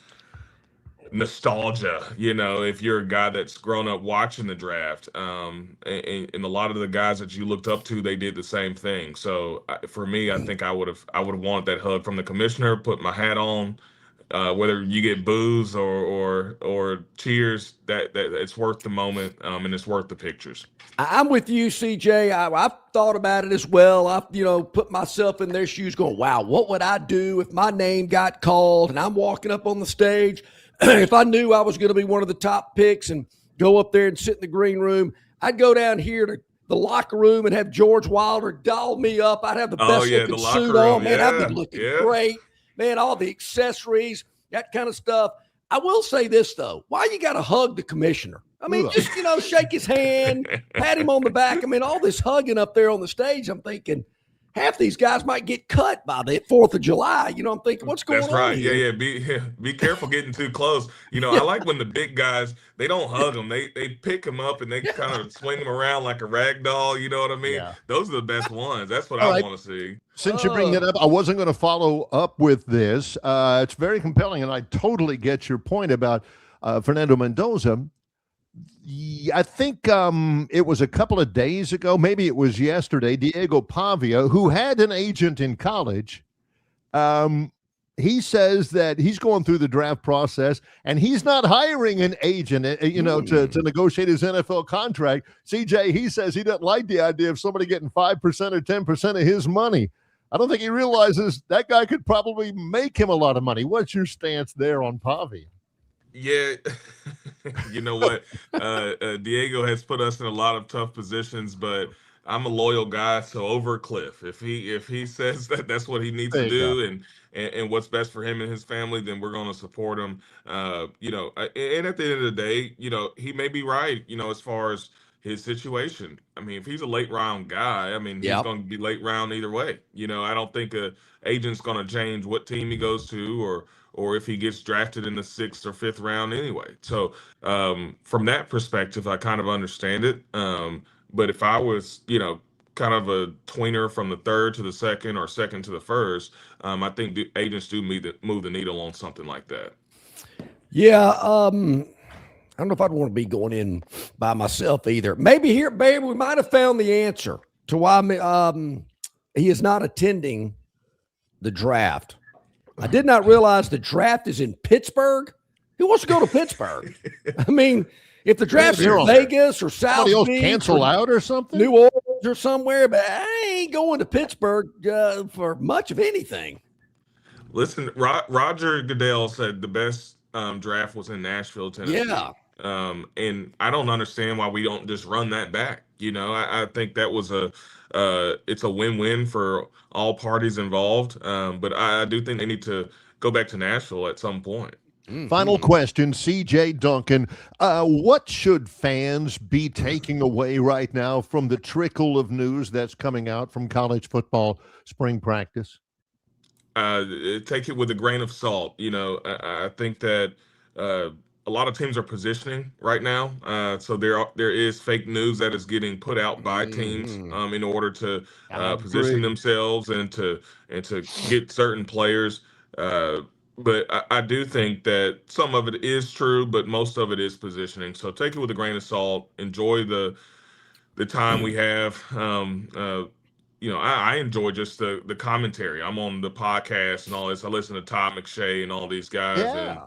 nostalgia, if you're a guy that's grown up watching the draft, and a lot of the guys that you looked up to, they did the same thing. So for me, I think I would have wanted that hug from the commissioner, put my hat on, whether you get boos or cheers, that it's worth the moment, and it's worth the pictures. I'm with you, CJ. I've thought about it as well. I've, put myself in their shoes going, wow, what would I do if my name got called and I'm walking up on the stage? If I knew I was going to be one of the top picks and go up there and sit in the green room, I'd go down here to the locker room and have George Wilder doll me up. I'd have the best looking suit on. Man, I'd be looking great. Man, all the accessories, that kind of stuff. I will say this, though. Why you got to hug the commissioner? I mean, just, shake his hand, pat him on the back. I mean, all this hugging up there on the stage, I'm thinking half these guys might get cut by the 4th of July. I'm thinking, what's going on? That's right. Here? Yeah. Be careful getting too close. I like when the big guys, they don't hug them. They pick them up and they kind of swing them around like a rag doll. You know what I mean? Yeah. Those are the best ones. That's what I want to see. Since you bring that up, I wasn't going to follow up with this. It's very compelling, and I totally get your point about Fernando Mendoza. I think it was a couple of days ago, maybe it was yesterday, Diego Pavia, who had an agent in college, he says that he's going through the draft process and he's not hiring an agent, to negotiate his NFL contract. CJ, he says he doesn't like the idea of somebody getting 5% or 10% of his money. I don't think he realizes that guy could probably make him a lot of money. What's your stance there on Pavia? Yeah, you know what? Diego has put us in a lot of tough positions, but I'm a loyal guy, so over a cliff. If he says that that's what he needs to do and what's best for him and his family, then we're going to support him. And at the end of the day, he may be right, as far as his situation. I mean, if he's a late round guy, he's going to be late round either way. I don't think a agent's going to change what team he goes to or if he gets drafted in the 6th or 5th round anyway. So from that perspective, I kind of understand it. But if I was, kind of a tweener from the 3rd to the 2nd or 2nd to the 1st, I think the agents do move the needle on something like that. Yeah. I don't know if I'd want to be going in by myself either. Maybe here, babe, we might have found the answer to why he is not attending the draft. I did not realize the draft is in Pittsburgh. Who wants to go to Pittsburgh? I mean, if the draft's in Vegas or South Beach, cancel out or something, New Orleans or somewhere, but I ain't going to Pittsburgh for much of anything. Listen, Roger Goodell said the best draft was in Nashville, Tennessee. Yeah. And I don't understand why we don't just run that back. I think that was it's a win-win for all parties involved. But I do think they need to go back to Nashville at some point. Mm-hmm. Final question, CJ Duncan. What should fans be taking away right now from the trickle of news that's coming out from college football spring practice? Take it with a grain of salt. I think that a lot of teams are positioning right now. So there is fake news that is getting put out by teams in order to position themselves and to get certain players. But I do think that some of it is true, but most of it is positioning. So take it with a grain of salt. Enjoy the time we have. I enjoy just the commentary. I'm on the podcast and all this. I listen to Todd McShay and all these guys. Yeah.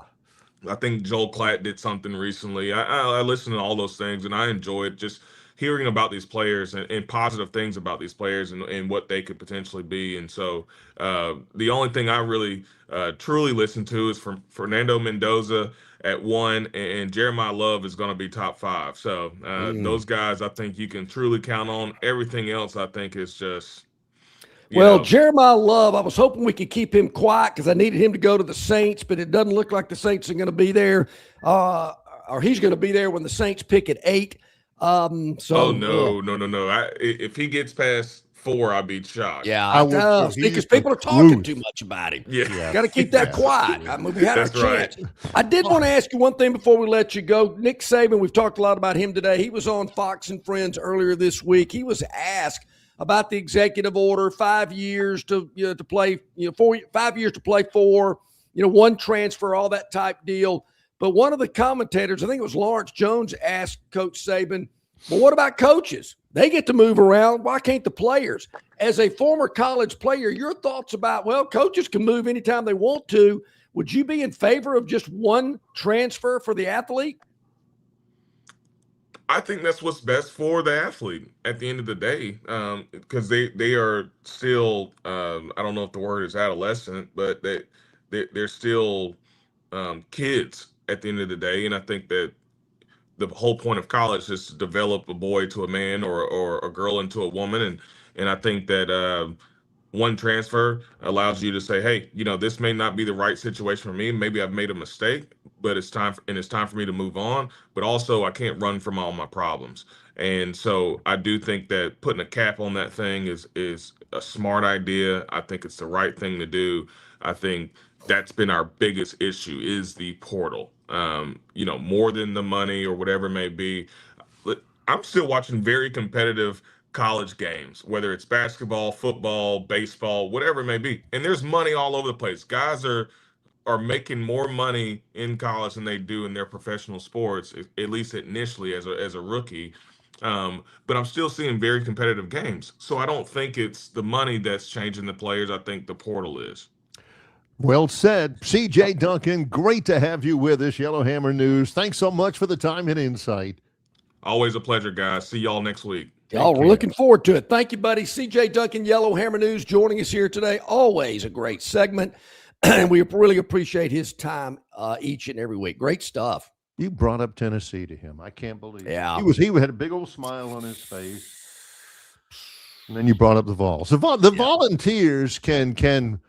And I think Joel Klatt did something recently. I listen to all those things, and I enjoy it. Just hearing about these players and positive things about these players and what they could potentially be. And so the only thing I really truly listen to is from Fernando Mendoza at 1, and Jeremiah Love is going to be top 5. So those guys, I think you can truly count on. Everything else, I think, is just Jeremiah Love, I was hoping we could keep him quiet because I needed him to go to the Saints, but it doesn't look like the Saints are going to be there, or he's going to be there when the Saints pick at 8. No. If he gets past 4, I'd be shocked. Yeah, because people are talking too much about him. Yeah. Got to keep that quiet. I mean, we had a chance. Right. I did want to ask you one thing before we let you go. Nick Saban, we've talked a lot about him today. He was on Fox and Friends earlier this week. He was asked about the executive order, 5 years to play, 5 years to play 4, 1 transfer, all that type deal. But one of the commentators, I think it was Lawrence Jones, asked Coach Saban, well, what about coaches? They get to move around. Why can't the players? As a former college player, your thoughts about, well, coaches can move anytime they want to. Would you be in favor of just one transfer for the athlete? I think that's what's best for the athlete at the end of the day, because they are still I don't know if the word is adolescent, but they're still kids at the end of the day, and I think that the whole point of college is to develop a boy to a man or a girl into a woman, and I think that one transfer allows you to say, hey, this may not be the right situation for me. Maybe I've made a mistake, but it's time for me to move on. But also I can't run from all my problems. And so I do think that putting a cap on that thing is a smart idea. I think it's the right thing to do. I think that's been our biggest issue is the portal. More than the money or whatever it may be. I'm still watching very competitive college games, whether it's basketball, football, baseball, whatever it may be. And there's money all over the place. Guys are making more money in college than they do in their professional sports, at least initially as a rookie. But I'm still seeing very competitive games. So I don't think it's the money that's changing the players. I think the portal is. Well said. CJ Duncan, great to have you with us, Yellowhammer News. Thanks so much for the time and insight. Always a pleasure, guys. See y'all next week. We're looking forward to it. Thank you, buddy. CJ Duncan, Yellowhammer News, joining us here today. Always a great segment. And we really appreciate his time each and every week. Great stuff. You brought up Tennessee to him. I can't believe it. Yeah. He had a big old smile on his face. And then you brought up the Vols. The Volunteers can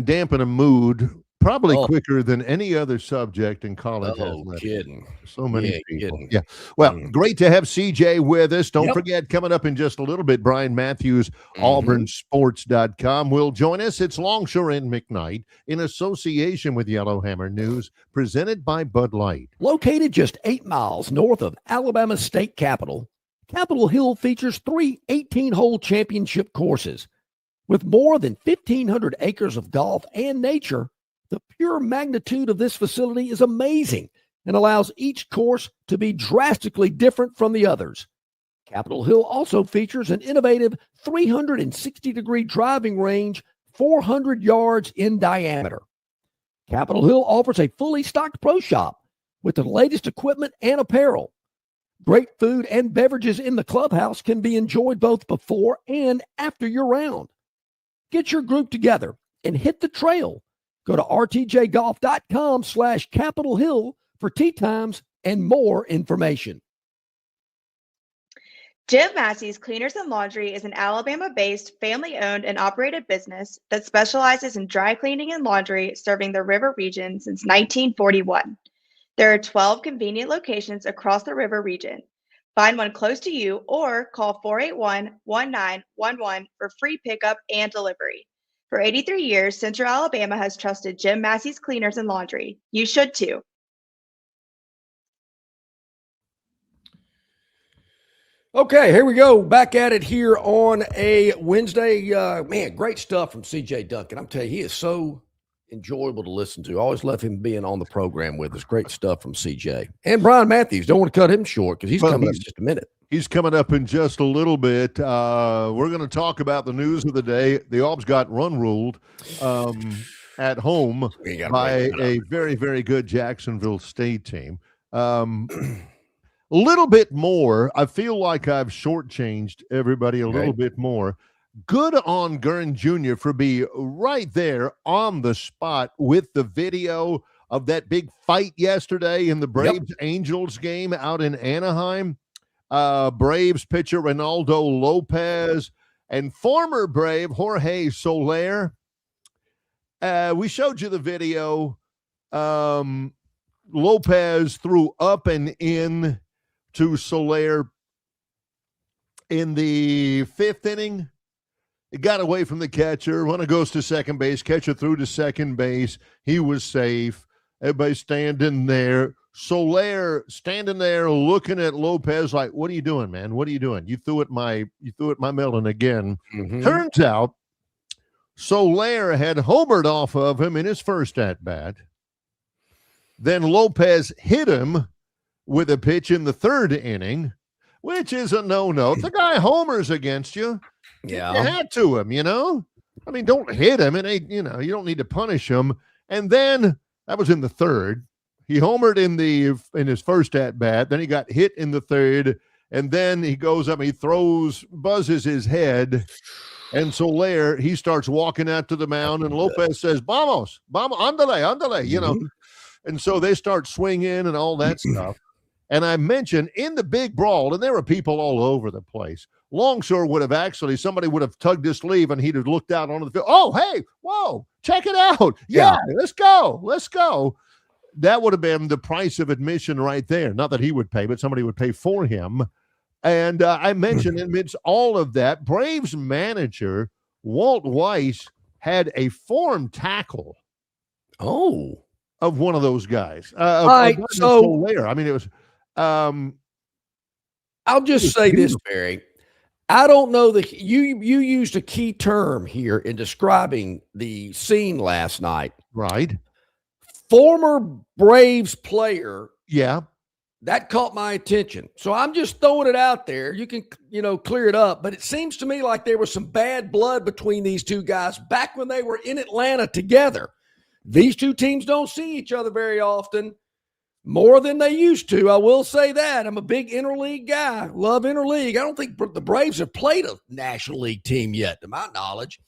dampen a mood probably quicker than any other subject in college. Kidding. So many people. Kidding. Yeah. Well, great to have CJ with us. Don't forget, coming up in just a little bit, Brian Matthews, auburnsports.com will join us. It's Longshore and McKnight in association with Yellowhammer News, presented by Bud Light. Located just 8 miles north of Alabama's state capital, Capitol Hill features 3 18-hole championship courses. With more than 1,500 acres of golf and nature, the pure magnitude of this facility is amazing and allows each course to be drastically different from the others. Capitol Hill also features an innovative 360-degree driving range, 400 yards in diameter. Capitol Hill offers a fully stocked pro shop with the latest equipment and apparel. Great food and beverages in the clubhouse can be enjoyed both before and after your round. Get your group together and hit the trail. Go to rtjgolf.com/Capitol Hill for tee times and more information. Jim Massey's Cleaners and Laundry is an Alabama-based, family-owned and operated business that specializes in dry cleaning and laundry, serving the River region since 1941. There are 12 convenient locations across the River region. Find one close to you or call 481-1911 for free pickup and delivery. For 83 years, Central Alabama has trusted Jim Massey's Cleaners and Laundry. You should too. Okay, here we go. Back at it here on a Wednesday. Man, great stuff from CJ Duncan. I'm telling you, he is so enjoyable to listen to. Always love him being on the program with us. Great stuff from CJ. And Brian Matthews. Don't want to cut him short because he's coming up in just a minute. He's coming up in just a little bit. We're going to talk about the news of the day. The Aubs got run ruled at home by a very, very good Jacksonville State team. A little bit more. I feel like I've shortchanged everybody a little bit more. Good on Gurn Jr. for being right there on the spot with the video of that big fight yesterday in the Braves-Angels game out in Anaheim. Braves pitcher Ronaldo Lopez and former Brave Jorge Soler. We showed you the video. Lopez threw up and in to Soler in the 5th inning. It got away from the catcher. Runner goes to second base. Catcher threw to second base. He was safe. Everybody standing there. Soler standing there looking at Lopez like, what are you doing, man? What are you doing? You threw at my melon again. Turns out Soler had homered off of him in his first at-bat. Then Lopez hit him with a pitch in the third inning, which is a no-no. If the guy homers against you, you had to him, I mean, don't hit him. It ain't, you don't need to punish him. And then that was in the third. He homered in his first at bat. Then he got hit in the third. And then he goes up, he buzzes his head. And Soler, he starts walking out to the mound, and Lopez says, vamos, ándale, And so they start swinging and all that stuff. And I mentioned in the big brawl, and there were people all over the place, Longshore somebody would have tugged his sleeve and he'd have looked out onto the field. Oh, hey, whoa, check it out. Yeah, let's go. That would have been the price of admission right there. Not that he would pay, but somebody would pay for him. And I mentioned amidst all of that, Braves manager Walt Weiss had a formed tackle. Oh, of one of those guys. All right, so I mean, it was. I'll just say this, Barry. I don't know that you used a key term here in describing the scene last night. Right. Former Braves player. Yeah. That caught my attention. So I'm just throwing it out there. You can, clear it up. But it seems to me like there was some bad blood between these two guys back when they were in Atlanta together. These two teams don't see each other very often, more than they used to. I will say that. I'm a big interleague guy. Love interleague. I don't think the Braves have played a National League team yet, to my knowledge.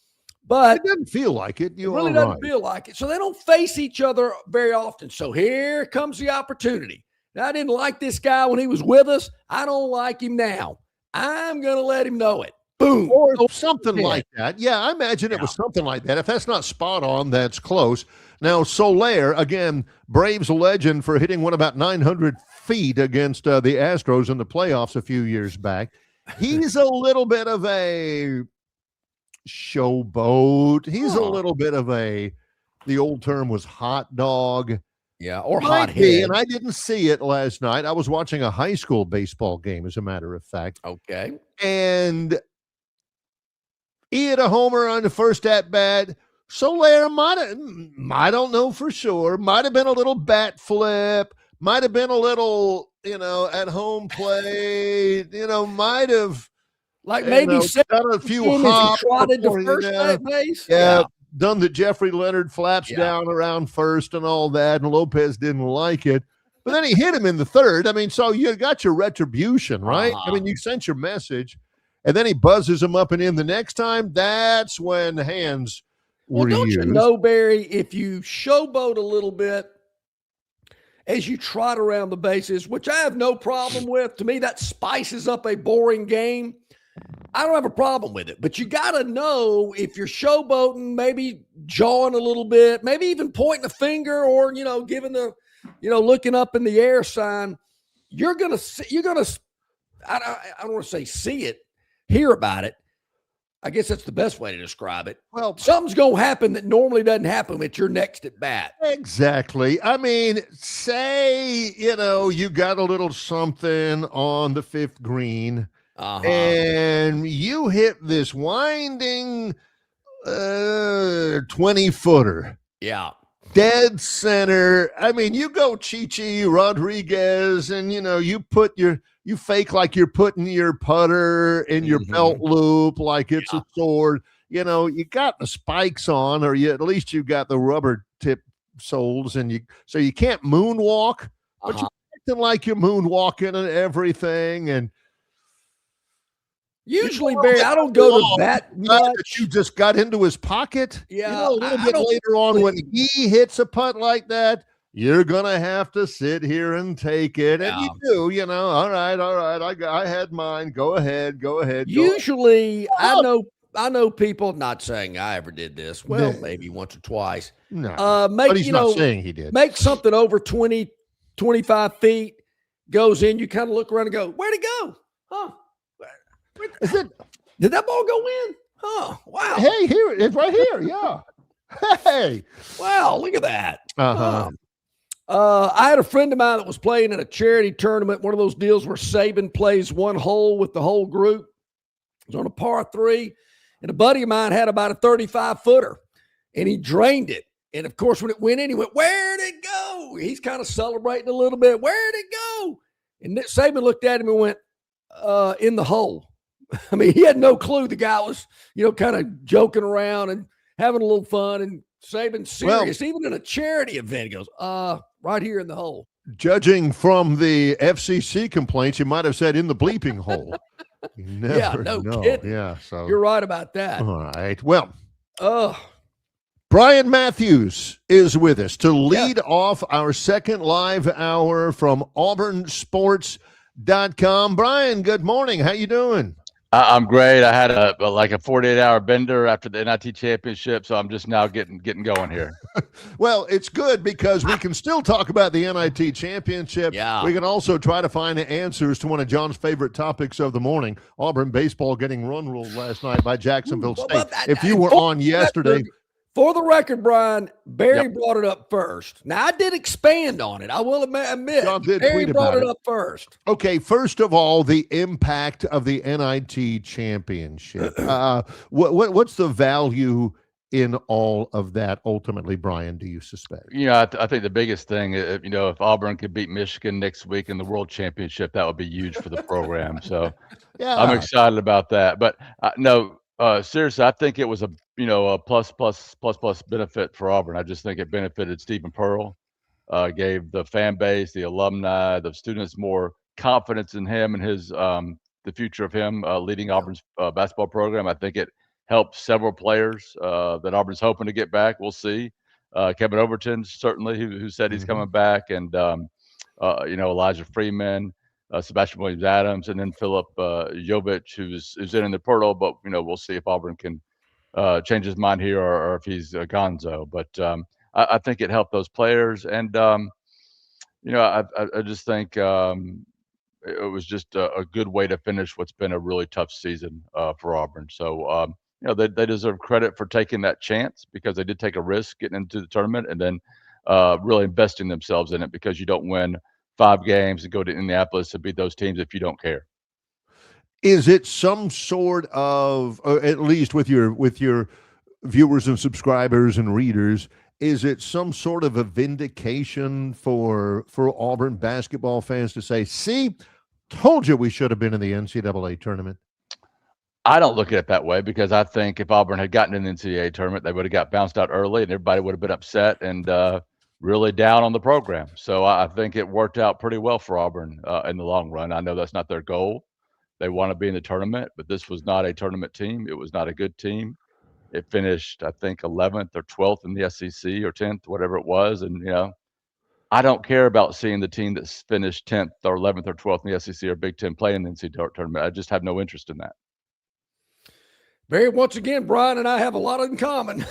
But it doesn't feel like it. It really doesn't feel like it. So they don't face each other very often. So here comes the opportunity. Now, I didn't like this guy when he was with us. I don't like him now. I'm going to let him know it. Boom. Or something like that. Yeah, I imagine it was something like that. If that's not spot on, that's close. Now, Soler, again, Braves legend for hitting one about 900 feet against the Astros in the playoffs a few years back. He's a little bit of a showboat. He's a little bit of the old term was hot dog. Yeah, or hot head. And I didn't see it last night. I was watching a high school baseball game, as a matter of fact. Okay. And he hit a homer on the first at-bat. Soler I don't know for sure, might have been a little bat flip, might have been a little, at home play, might have. Like maybe done a few hops. Trotted to first base. Yeah. Done the Jeffrey Leonard flaps down around first and all that, and Lopez didn't like it. But then he hit him in the third. I mean, so you got your retribution, right? I mean, you sent your message, and then he buzzes him up and in the next time. That's when hands were don't used. You know, Barry, if you showboat a little bit as you trot around the bases, which I have no problem with. To me, that spices up a boring game. I don't have a problem with it, but you got to know if you're showboating, maybe jawing a little bit, maybe even pointing a finger or, giving the, looking up in the air sign. I don't want to say see it, hear about it. I guess that's the best way to describe it. Well, something's going to happen that normally doesn't happen with your next at bat. Exactly. I mean, say, you got a little something on the fifth green. And you hit this winding 20-footer. Yeah. Dead center. I mean, you go Chichi Rodriguez and, you fake like you're putting your putter in your belt loop like it's a sword. You got the spikes on, or at least you got the rubber tip soles, and so you can't moonwalk, but you're acting like you're moonwalking and everything. And usually, Barry, I don't go to that much. You just got into his pocket. Yeah, a little bit later on, when he hits a putt like that, you're gonna have to sit here and take it, and you do. All right. I had mine. Go ahead. Usually, I know people. Not saying I ever did this. Well, maybe once or twice. No, but he's not saying he did. Make something over 20, 25 feet, goes in. You kind of look around and go, "Where'd it go? Huh? Did that ball go in? Huh? Wow. Hey, here it's right here. Yeah. Hey. Wow, look at that. I had a friend of mine that was playing in a charity tournament, one of those deals where Saban plays one hole with the whole group. It was on a par 3, and a buddy of mine had about a 35-footer, and he drained it. And, of course, when it went in, he went, "Where'd it go?" go? He's kind of celebrating a little bit. Where'd it go? And Saban looked at him and went, in the hole. I mean, he had no clue the guy was, kind of joking around and having a little fun, and Saban's serious. Well, even in a charity event, he goes, right here in the hole. Judging from the FCC complaints, you might have said in the bleeping hole. You never know. Kidding. Yeah, so you're right about that. All right. Well, Brian Matthews is with us to lead off our second live hour from AuburnSports.com. Brian, good morning. How you doing? I'm great. I had a 48-hour bender after the NIT championship, so I'm just now getting going here. Well, it's good because we can still talk about the NIT championship. Yeah. We can also try to find answers to one of John's favorite topics of the morning, Auburn baseball getting run-ruled last night by Jacksonville State. If you were on yesterday. For the record, Brian, Barry brought it up first. Now, I did expand on it. I will admit. John did Barry tweet brought about it up first. Okay, first of all, the impact of the NIT championship. What's the value in all of that ultimately, Brian, do you suspect? I think the biggest thing, if Auburn could beat Michigan next week in the World Championship, that would be huge for the program. So I'm excited about that. But no, seriously, I think it was a plus benefit for Auburn. I just think it benefited Stephen Pearl, gave the fan base, the alumni, the students more confidence in him and his the future of him leading Auburn's basketball program. I think it helped several players that Auburn's hoping to get back. We'll see. Kevin Overton, certainly, who said he's coming back, and Elijah Freeman, Sebastian Williams-Adams, and then Philip Jovic, who's in the portal. But we'll see if Auburn can change his mind here or if he's gonzo. But I think it helped those players, and I just think it was just a good way to finish what's been a really tough season for Auburn. So they deserve credit for taking that chance, because they did take a risk getting into the tournament, and then really investing themselves in it, because you don't win 5 games and go to Indianapolis and beat those teams if you don't care. Is it some sort of, or at least with your viewers and subscribers and readers, is it some sort of a vindication for Auburn basketball fans to say, see, told you we should have been in the NCAA tournament? I don't look at it that way, because I think if Auburn had gotten in the NCAA tournament, they would have got bounced out early, and everybody would have been upset and really down on the program. So I think it worked out pretty well for Auburn in the long run. I know that's not their goal. They want to be in the tournament, but this was not a tournament team. It was not a good team. It finished, I think, 11th or 12th in the SEC, or 10th, whatever it was. And, I don't care about seeing the team that's finished 10th or 11th or 12th in the SEC or Big Ten play in the NCAA tournament. I just have no interest in that. Barry, once again, Brian and I have a lot in common.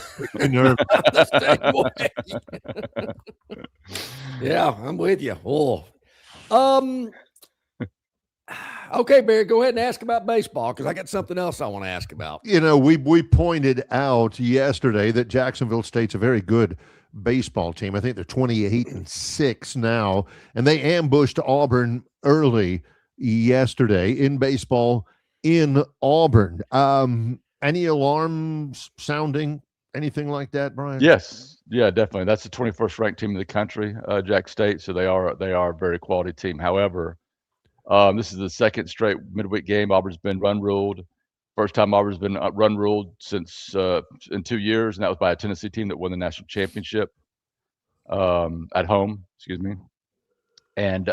Yeah, I'm with you. Okay, Barry, go ahead and ask about baseball, because I got something else I want to ask about. We pointed out yesterday that Jacksonville State's a very good baseball team. I think they're 28-6 now, and they ambushed Auburn early yesterday in baseball in Auburn. Any alarms sounding, anything like that, Brian? Yes. Yeah, definitely. That's the 21st ranked team in the country, Jack State. So they are a very quality team. However, this is the second straight midweek game Auburn's been run ruled. First time Auburn's been run ruled since in 2 years, and that was by a Tennessee team that won the national championship at home. Excuse me. And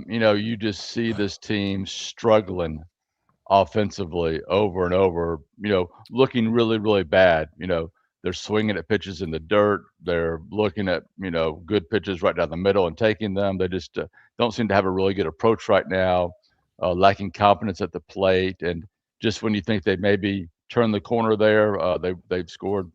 you just see this team struggling offensively over and over. Looking really, really bad. They're swinging at pitches in the dirt. They're looking at good pitches right down the middle and taking them. They just don't seem to have a really good approach right now. Lacking confidence at the plate, and just when you think they maybe turned the corner there, they've scored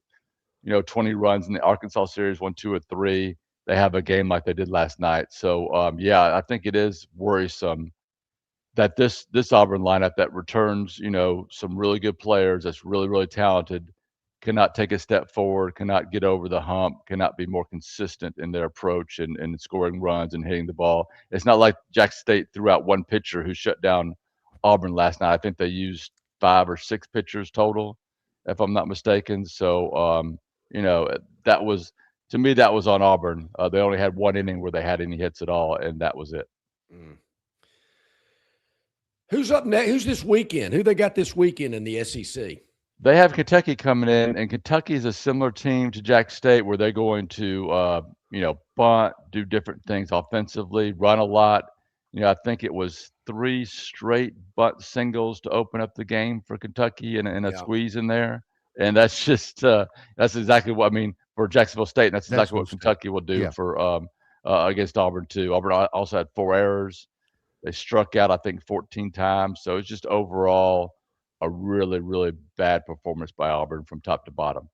20 runs in the Arkansas series, 1, 2, or 3. They have a game like they did last night. So I think it is worrisome that this Auburn lineup that returns some really good players, that's really, really talented, cannot take a step forward, cannot get over the hump, cannot be more consistent in their approach and scoring runs and hitting the ball. It's not like Jack State threw out one pitcher who shut down Auburn last night. I think they used 5 or 6 pitchers total, if I'm not mistaken. So, that was to me, that was on Auburn. They only had one inning where they had any hits at all, and that was it. Who's up next? Who's this weekend? Who they got this weekend in the SEC? They have Kentucky coming in, and Kentucky is a similar team to Jack State, where they're going to, bunt, do different things offensively, run a lot. I think it was 3 straight bunt singles to open up the game for Kentucky and a squeeze in there. And that's just that's exactly what I mean for Jacksonville State. And that's exactly what Kentucky will do for against Auburn too. Auburn also had 4 errors. They struck out, I think, 14 times. So it's just overall a really, really bad performance by Auburn from top to bottom.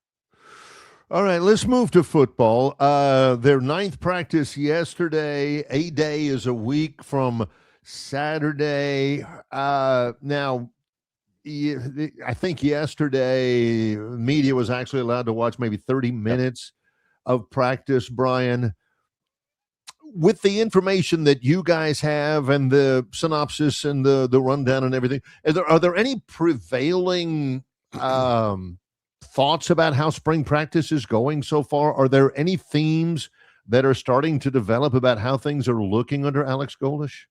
All right, let's move to football. Their 9th practice yesterday. A day is a week from Saturday. Now, I think yesterday media was actually allowed to watch maybe 30 minutes of practice, Brian. With the information that you guys have and the synopsis and the rundown and everything, are there any prevailing thoughts about how spring practice is going so far? Are there any themes that are starting to develop about how things are looking under Alex Golesh?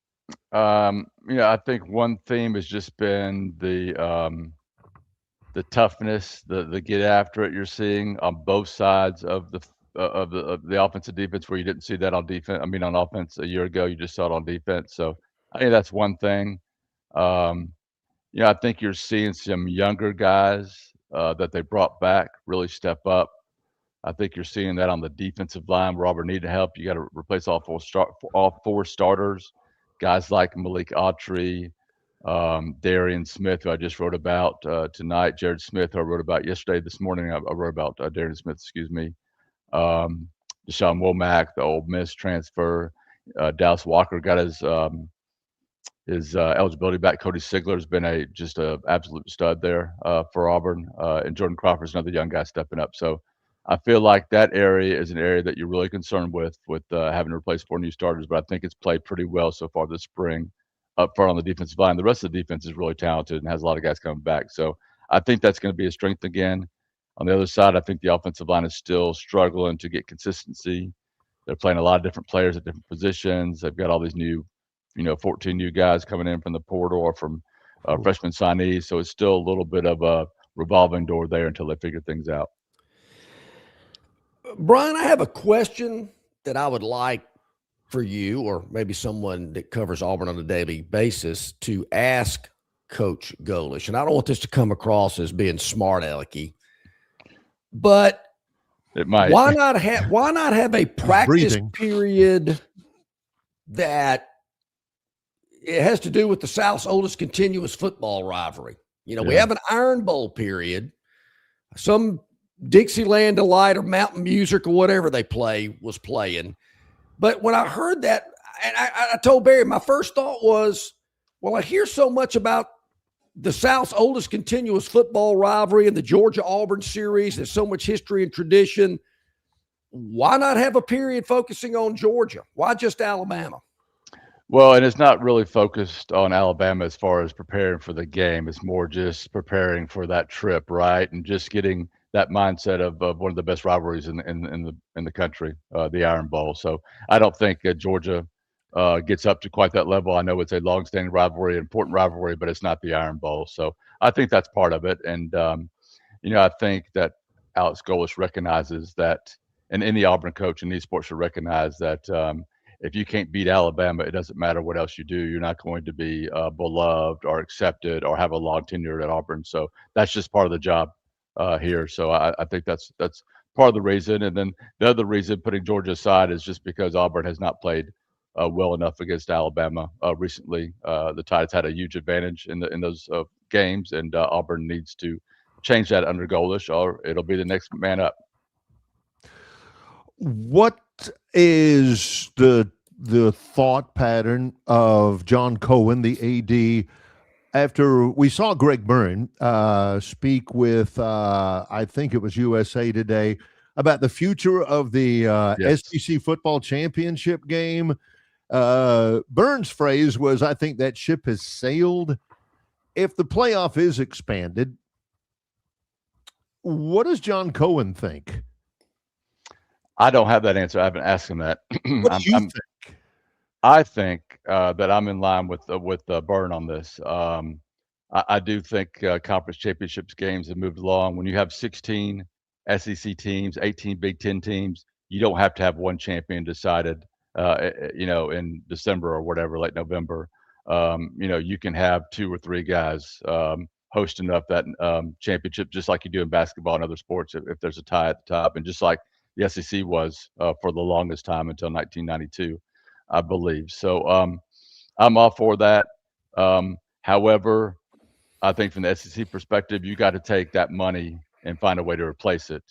I think one theme has just been the toughness, the get after it you're seeing on both sides of the offensive defense, where you didn't see that on defense. I mean, on offense a year ago, you just saw it on defense. So I think that's one thing. I think you're seeing some younger guys that they brought back really step up. I think you're seeing that on the defensive line where Auburn needed help. You got to replace all 4 starters. Guys like Malik Autry, Darian Smith, who I just wrote about tonight, Jared Smith, who I wrote about yesterday. This morning, I wrote about Darian Smith, Deshaun Womack, the Ole Miss transfer. Dallas Walker got his eligibility back. Cody Sigler's been just an absolute stud there for Auburn. And Jordan Crawford's another young guy stepping up. So I feel like that area is an area that you're really concerned with having to replace 4 new starters. But I think it's played pretty well so far this spring up front on the defensive line. The rest of the defense is really talented and has a lot of guys coming back. So I think that's going to be a strength again. On the other side, I think the offensive line is still struggling to get consistency. They're playing a lot of different players at different positions. They've got all these new, 14 new guys coming in from the portal or from freshman signees. So it's still a little bit of a revolving door there until they figure things out. Brian, I have a question that I would like for you, or maybe someone that covers Auburn on a daily basis, to ask Coach Golesh. And I don't want this to come across as being smart alecky, but it might. Why not have a practice period that it has to do with the South's oldest continuous football rivalry? We have an Iron Bowl period. Some Dixieland Delight or Mountain Music or whatever they was playing. But when I heard that, and I told Barry, my first thought was, well, I hear so much about the South's oldest continuous football rivalry and the Georgia-Auburn series. There's so much history and tradition. Why not have a period focusing on Georgia? Why just Alabama? Well, and it's not really focused on Alabama as far as preparing for the game. It's more just preparing for that trip, right? And just getting that mindset of one of the best rivalries in the country, the Iron Bowl. So I don't think Georgia gets up to quite that level. I know it's a long-standing rivalry, important rivalry, but it's not the Iron Bowl. So I think that's part of it. And, I think that Alex Golesh recognizes that, and any Auburn coach in these sports should recognize that if you can't beat Alabama, it doesn't matter what else you do. You're not going to be beloved or accepted or have a long tenure at Auburn. So that's just part of the job here. So I think that's part of the reason. And then the other reason, putting Georgia aside, is just because Auburn has not played well enough against Alabama recently. The Tides had a huge advantage in those games, and Auburn needs to change that under Golesh, or it'll be the next man up. What is the thought pattern of John Cohen, the AD, after we saw Greg Byrne speak with, I think it was USA Today, about the future of the SEC football championship game? Byrne's phrase was, I think that ship has sailed. If the playoff is expanded, what does John Cohen think? I don't have that answer. I haven't asked him that. What do you think? I think that I'm in line with Burn on this. I do think conference championships games have moved along. When you have 16 SEC teams, 18 Big Ten teams, you don't have to have one champion decided, in December or whatever, late November. You can have 2 or 3 guys hosting up that championship, just like you do in basketball and other sports if there's a tie at the top, and just like the SEC was for the longest time until 1992, I believe. So I'm all for that. However, I think from the SEC perspective, you got to take that money and find a way to replace it.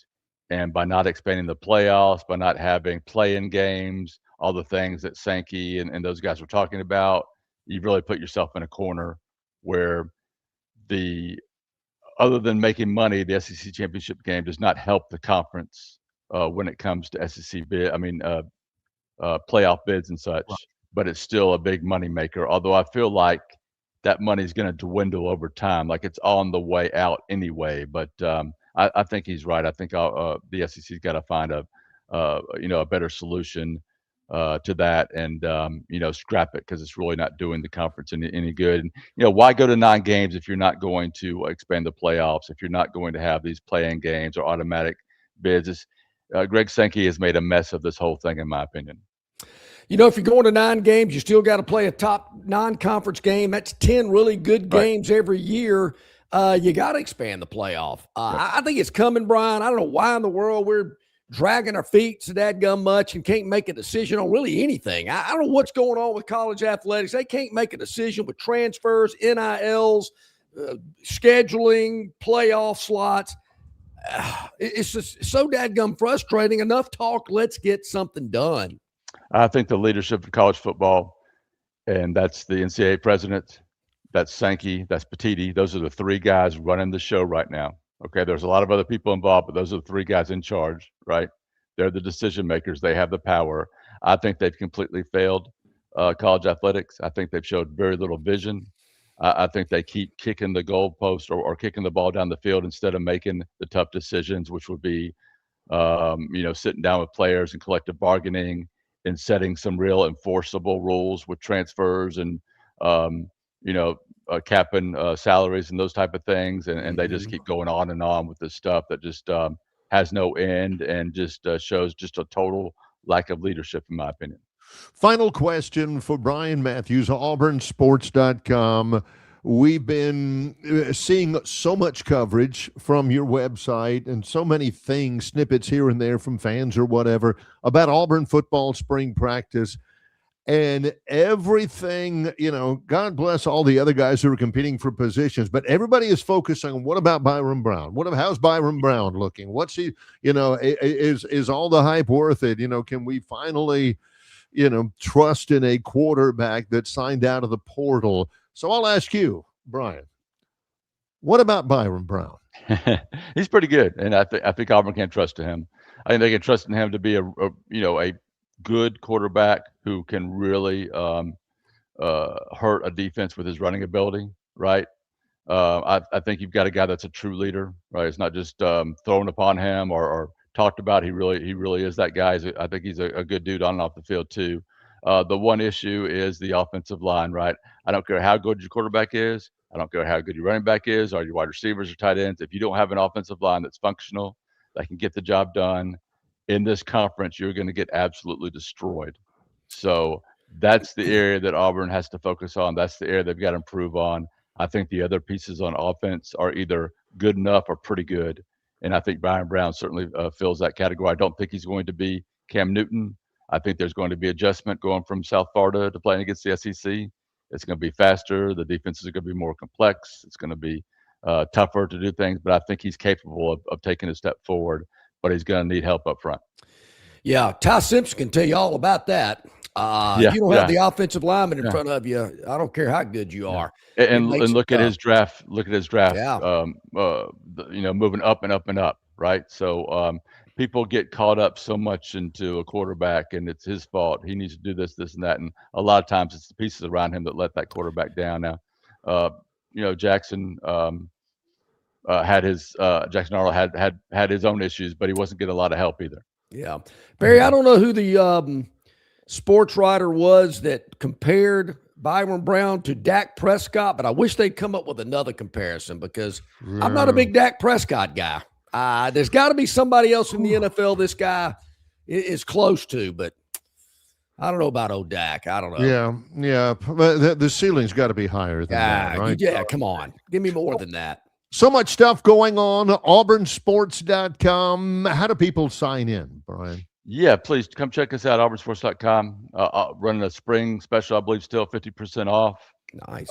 And by not expanding the playoffs, by not having play-in games, all the things that Sankey and those guys were talking about, you've really put yourself in a corner where other than making money, the SEC championship game does not help the conference when it comes to SEC bid. Playoff bids and such. Right. But it's still a big money maker. Although I feel like that money is going to dwindle over time. Like it's on the way out anyway. But I think he's right. I think the SEC's got to find a better solution to that, and scrap it, because it's really not doing the conference any good. And why go to 9 games if you're not going to expand the playoffs, if you're not going to have these play-in games or automatic bids? Greg Sankey has made a mess of this whole thing, in my opinion. If you're going to 9 games, you still got to play a top non-conference game. That's 10 really good games every year. You got to expand the playoff. I think it's coming, Brian. I don't know why in the world we're dragging our feet so dadgum much and can't make a decision on really anything. I don't know what's going on with college athletics. They can't make a decision with transfers, NILs, scheduling, playoff slots. It's just so dadgum frustrating. Enough talk. Let's get something done. I think the leadership of college football, and that's the NCAA president, that's Sankey, that's Petiti. Those are the 3 guys running the show right now. Okay, there's a lot of other people involved, but those are the 3 guys in charge, right? They're the decision makers. They have the power. I think they've completely failed college athletics. I think they've showed very little vision. I think they keep kicking the goalpost or kicking the ball down the field instead of making the tough decisions, which would be, sitting down with players and collective bargaining and setting some real enforceable rules with transfers and, capping salaries and those type of things. And they just keep going on and on with this stuff that just has no end and just shows just a total lack of leadership, in my opinion. Final question for Brian Matthews, auburnsports.com. We've been seeing so much coverage from your website and so many things, snippets here and there from fans or whatever, about Auburn football spring practice and everything. God bless all the other guys who are competing for positions, but everybody is focused on, what about Byron Brown? How's Byron Brown looking? What's he, is all the hype worth it? Can we finally trust in a quarterback that signed out of the portal? So I'll ask you, Brian, what about Byron Brown? He's pretty good, and I think Auburn can trust him. I think they can trust in him to be a good quarterback who can really hurt a defense with his running ability, right? I think you've got a guy that's a true leader, right? It's not just thrown upon him or talked about. He really is that guy. I think he's a good dude on and off the field too. The one issue is the offensive line, right? I don't care how good your quarterback is. I don't care how good your running back is or your wide receivers or tight ends. If you don't have an offensive line that's functional, that can get the job done in this conference, you're going to get absolutely destroyed. So that's the area that Auburn has to focus on. That's the area they've got to improve on. I think the other pieces on offense are either good enough or pretty good. And I think Byron Brown certainly fills that category. I don't think he's going to be Cam Newton. I think there's going to be adjustment going from South Florida to playing against the SEC. It's going to be faster. The defenses are going to be more complex. It's going to be tougher to do things. But I think he's capable of taking a step forward. But he's going to need help up front. Yeah, Ty Simpson can tell you all about that. If you don't have the offensive lineman in front of you, I don't care how good you are. And look at his draft. Look at his draft. Yeah. Moving up and up and up, right? So people get caught up so much into a quarterback, and it's his fault. He needs to do this, this, and that. And a lot of times, it's the pieces around him that let that quarterback down. Now, Jackson Jackson Arnold had his own issues, but he wasn't getting a lot of help either. Yeah. Barry, I don't know who the sports writer was that compared Byron Brown to Dak Prescott, but I wish they'd come up with another comparison because I'm not a big Dak Prescott guy. There's got to be somebody else in the NFL this guy is close to, but I don't know about old Dak. I don't know. Yeah. But the ceiling's got to be higher than that, right? Yeah, come on. Give me more than that. So much stuff going on. auburnsports.com. How do people sign in, Brian? Yeah, please come check us out, auburnsports.com. Running a spring special, I believe, still 50% off. Nice.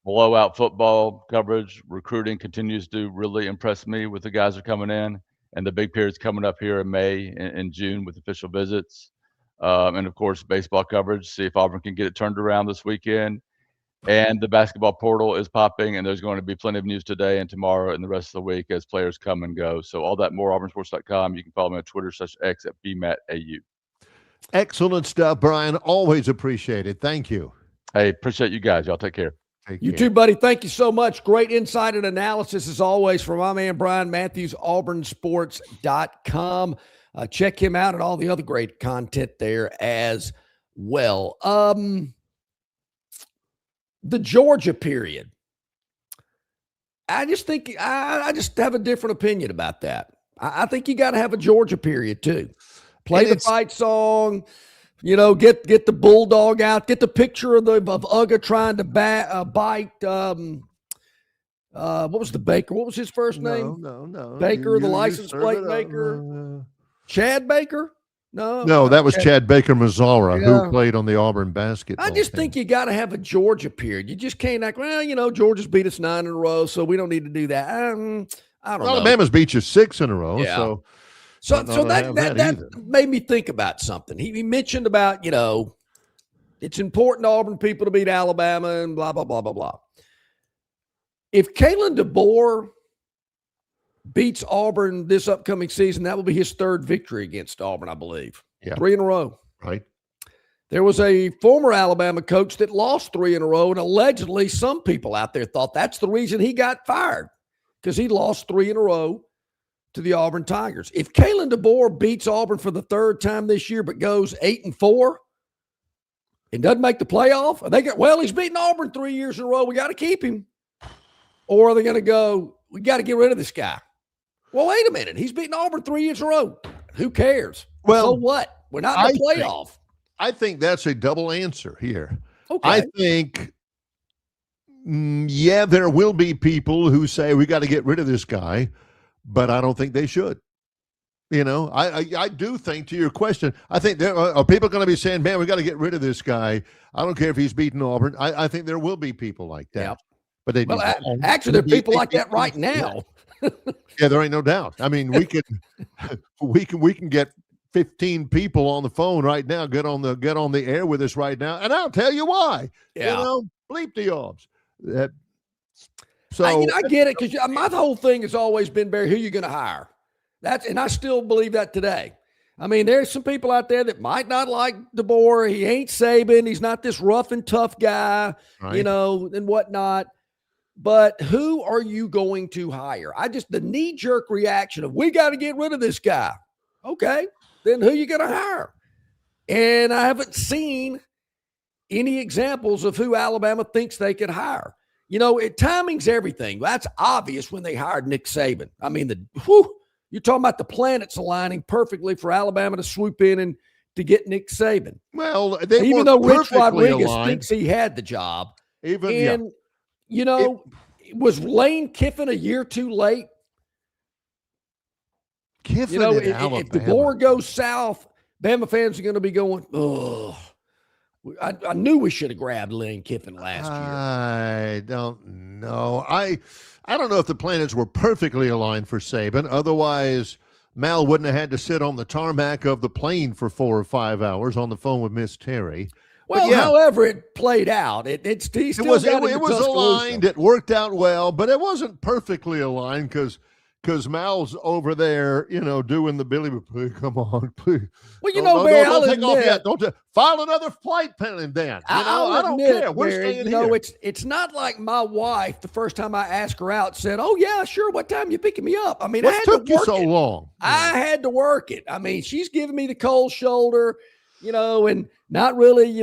Blowout football coverage. Recruiting continues to really impress me with the guys that are coming in. And the big period's coming up here in May and June with official visits. And, of course, baseball coverage. See if Auburn can get it turned around this weekend. And the basketball portal is popping, and there's going to be plenty of news today and tomorrow and the rest of the week as players come and go. So all that more, auburnsports.com. You can follow me on Twitter /X at BMattAU. Excellent stuff, Brian. Always appreciate it. Thank you. Hey, appreciate you guys. Y'all take care. You too, buddy. Thank you so much. Great insight and analysis as always from my man, Brian Matthews, auburnsports.com. Check him out and all the other great content there as well. The Georgia period. I just think I just have a different opinion about that. I think you got to have a Georgia period too. Play the fight song, get the bulldog out, get the picture of Uga trying to bite. What was the Baker? What was his first name? No. Baker, the license plate maker. Chad Baker? No, that was Chad Baker Mazzara, who played on the Auburn basketball I just think you got to have a Georgia period. You just can't act, Georgia's beat us 9 in a row, so we don't need to do that. I don't know. Alabama's beat you 6 in a row, so that made me think about something. He mentioned about, it's important to Auburn people to beat Alabama and blah, blah, blah, blah, blah. If Kalen DeBoer beats Auburn this upcoming season, that will be his 3rd victory against Auburn, I believe. Yeah. 3 in a row. Right. There was a former Alabama coach that lost 3 in a row, and allegedly some people out there thought that's the reason he got fired, because he lost 3 in a row to the Auburn Tigers. If Kalen DeBoer beats Auburn for the 3rd time this year but goes 8-4 and doesn't make the playoff, he's beaten Auburn 3 years in a row. We got to keep him. Or are they going to go, we got to get rid of this guy? Well, wait a minute. He's beaten Auburn 3 years in a row. Who cares? Well, so what? We're not in the playoff. I think that's a double answer here. Okay. I think, there will be people who say we got to get rid of this guy, but I don't think they should. I do think, to your question, I think there are people going to be saying, man, we got to get rid of this guy. I don't care if he's beaten Auburn. I think there will be people like that. Yeah. But actually, there are people like that right now. Yeah, there ain't no doubt. I mean, we can get 15 people on the phone right now, get on the air with us right now, and I'll tell you why. Yeah. Bleep the Aubs. I get it, because my whole thing has always been, Barry, who you going to hire? And I still believe that today. I mean, there's some people out there that might not like DeBoer. He ain't Saban. He's not this rough and tough guy, right, and whatnot. But who are you going to hire? The knee-jerk reaction of, we got to get rid of this guy. Okay, then who you going to hire? And I haven't seen any examples of who Alabama thinks they could hire. Timing's everything. That's obvious when they hired Nick Saban. I mean, you're talking about the planets aligning perfectly for Alabama to swoop in and to get Nick Saban. Well, even though Rich Rodriguez thinks he had the job. Was Lane Kiffin a year too late? Kiffin, if the war goes south, Bama fans are going to be going, oh, I knew we should have grabbed Lane Kiffin last year. I don't know. I don't know if the planets were perfectly aligned for Saban. Otherwise, Mal wouldn't have had to sit on the tarmac of the plane for 4 or 5 hours on the phone with Miss Terry. Well, however it played out, it was aligned. It worked out well, but it wasn't perfectly aligned because because Mal's over there, doing the Billy. Please, come on, please. Well, no, Barry, don't I'll take off admit, yet. Don't file another flight pending. Then I don't admit, care. We're Barry, staying here. It's not like my wife. The first time I asked her out, said, "Oh yeah, sure. What time you picking me up?" I mean, I What had took to you work so it. long? I had to work it. I mean, she's giving me the cold shoulder, and not really,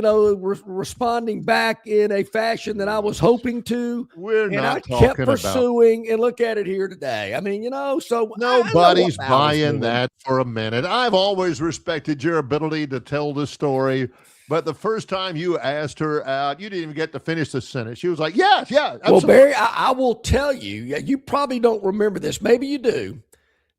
responding back in a fashion that I was hoping to. We're And not I talking kept about. pursuing, and look at it here today. I mean, so Nobody's I know what Mal was buying doing. that for a minute. I've always respected your ability to tell the story. But the first time you asked her out, you didn't even get to finish the sentence. She was like, yeah, absolutely. Well, Barry, I will tell you, you probably don't remember this. Maybe you do,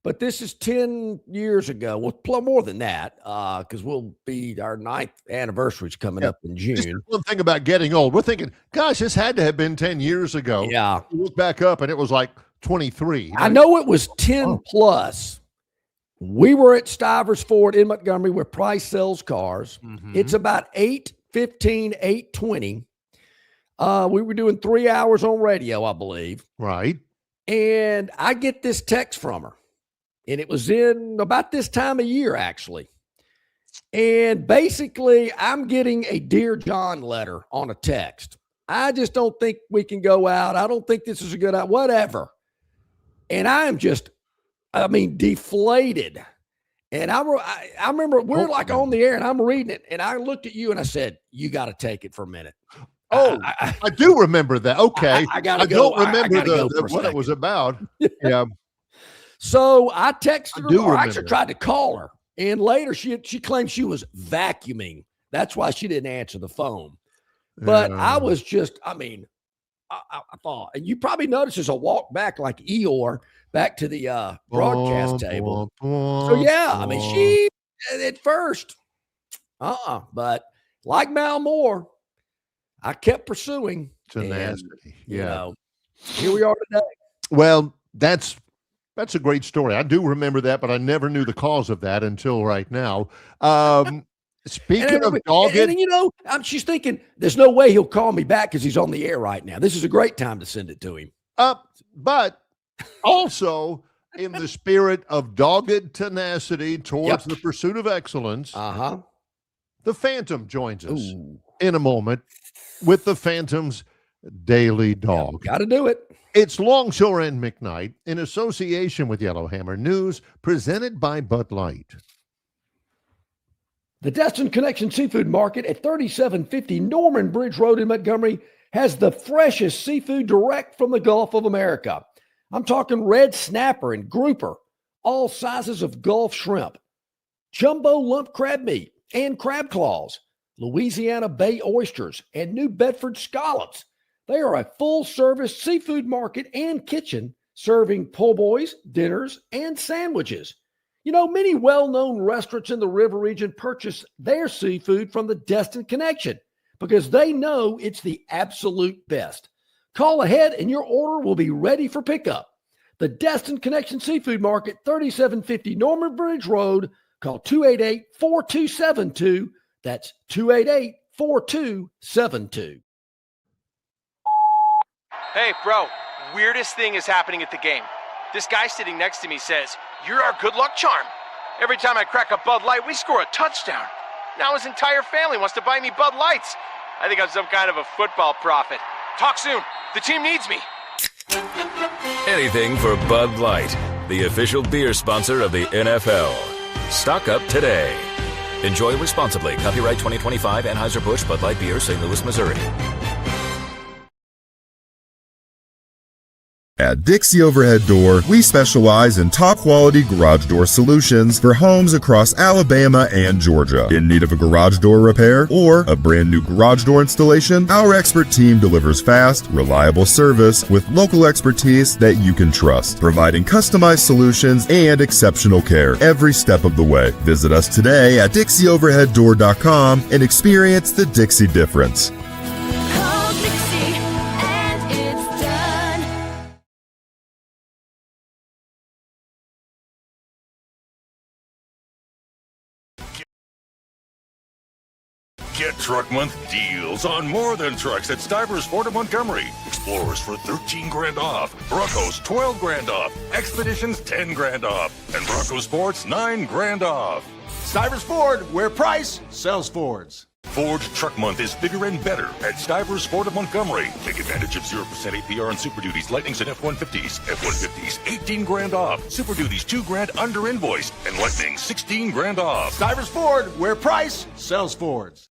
but this is 10 years ago. Well, more than that, because we'll be our 9th anniversary is coming up in This is June. one thing about getting old. We're thinking, gosh, this had to have been 10 years ago. Yeah. You look back up and it was like 23. I know it was 10 plus. We were at Stivers Ford in Montgomery where Price sells cars. Mhm. It's about 8:15, 8:20. We were doing 3 hours on radio, I believe. Right. And I get this text from her. And it was in about this time of year, actually. And basically, I'm getting a Dear John letter on a text. I just don't think we can go out. I don't think this is a good idea, whatever. And I am just, deflated. And I remember we're like on the air and I'm reading it. And I looked at you and I said, you got to take it for a minute. Oh, I do remember that. Okay. I gotta don't go. remember I gotta go for a what it second. was about. Yeah. So I texted her, or I actually remember. tried to call her. And later she claimed she was vacuuming. That's why she didn't answer the phone. But I was just, I thought, and you probably noticed as I walked back like Eeyore back to the broadcast table. So yeah, she at first, but like Mal Moore, I kept pursuing. Tenacity. And, here we are today. Well, that's a great story. I do remember that, but I never knew the cause of that until right now. Speaking of dogged, and she's thinking, there's no way he'll call me back because he's on the air right now. This is a great time to send it to him. But also in the spirit of dogged tenacity towards the pursuit of excellence, the Phantom joins us in a moment with the Phantom's Daily Dog. Got to do it. It's Longshore and McKnight in association with Yellowhammer News, presented by Bud Light. The Destin Connection Seafood Market at 3750 Norman Bridge Road in Montgomery has the freshest seafood direct from the Gulf of America. I'm talking red snapper and grouper, all sizes of Gulf shrimp, jumbo lump crab meat and crab claws, Louisiana Bay oysters, and New Bedford scallops. They are a full-service seafood market and kitchen serving po' boys, dinners, and sandwiches. Many well-known restaurants in the river region purchase their seafood from the Destin Connection because they know it's the absolute best. Call ahead and your order will be ready for pickup. The Destin Connection Seafood Market, 3750 Norman Bridge Road. Call 288-4272. That's 288-4272. Hey, bro, weirdest thing is happening at the game. This guy sitting next to me says, "You're our good luck charm." Every time I crack a Bud Light, we score a touchdown. Now his entire family wants to buy me Bud Lights. I think I'm some kind of a football prophet. Talk soon. The team needs me. Anything for Bud Light, the official beer sponsor of the NFL. Stock up today. Enjoy responsibly. Copyright 2025 Anheuser-Busch Bud Light Beer, St. Louis, Missouri. At Dixie Overhead Door, we specialize in top-quality garage door solutions for homes across Alabama and Georgia. In need of a garage door repair or a brand new garage door installation, our expert team delivers fast, reliable service with local expertise that you can trust, providing customized solutions and exceptional care every step of the way. Visit us today at DixieOverheadDoor.com and experience the Dixie difference. Get Truck Month deals on more than trucks at Stivers Ford of Montgomery. Explorers for 13 grand off. Broncos 12 grand off. Expeditions 10 grand off. And Bronco Sports 9 grand off. Stivers Ford, where price sells Fords. Ford Truck Month is bigger and better at Stivers Ford of Montgomery. Take advantage of 0% APR on Super Duties, Lightnings, and F-150s. F-150s, 18 grand off. Super Duties, 2 grand under invoice. And Lightning, 16 grand off. Stivers Ford, where price sells Fords.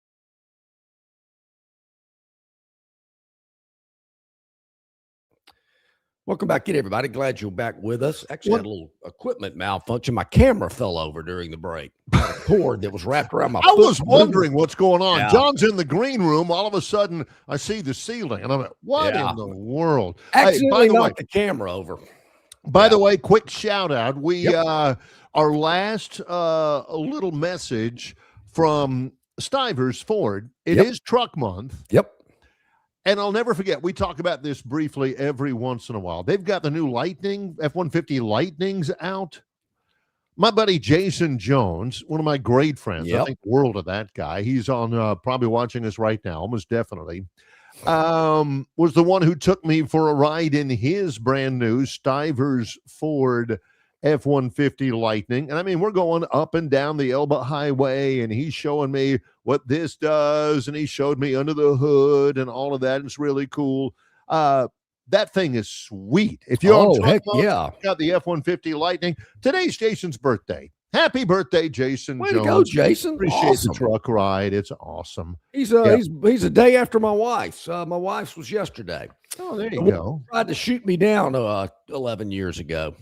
Welcome back in, everybody. Glad you're back with us. Actually, had a little equipment malfunction. My camera fell over during the break. I had a cord that was wrapped around my I foot. was wondering what's going on. Yeah. John's in the green room. All of a sudden, I see the ceiling, and I'm like, what in the world? Accidentally knocked the camera over. By the way, quick shout out. We our last little message from Stivers Ford. It is Truck Month. Yep. And I'll never forget, we talk about this briefly every once in a while. They've got the new Lightning, F-150 Lightnings out. My buddy Jason Jones, one of my great friends, I think the world of that guy. He's on probably watching us right now, almost definitely. Was the one who took me for a ride in his brand new Stivers Ford F-150 Lightning. And I mean, we're going up and down the Elba Highway, and he's showing me what this does, and he showed me under the hood and all of that. It's really cool. That thing is sweet. If you're on Truck Month, got the F-150 Lightning. Today's Jason's birthday. Happy birthday, Jason Way Jones. to go, Jason. Appreciate the truck ride. It's awesome. He's a day after my wife's. My wife's was yesterday. Oh, there you go. Tried to shoot me down 11 years ago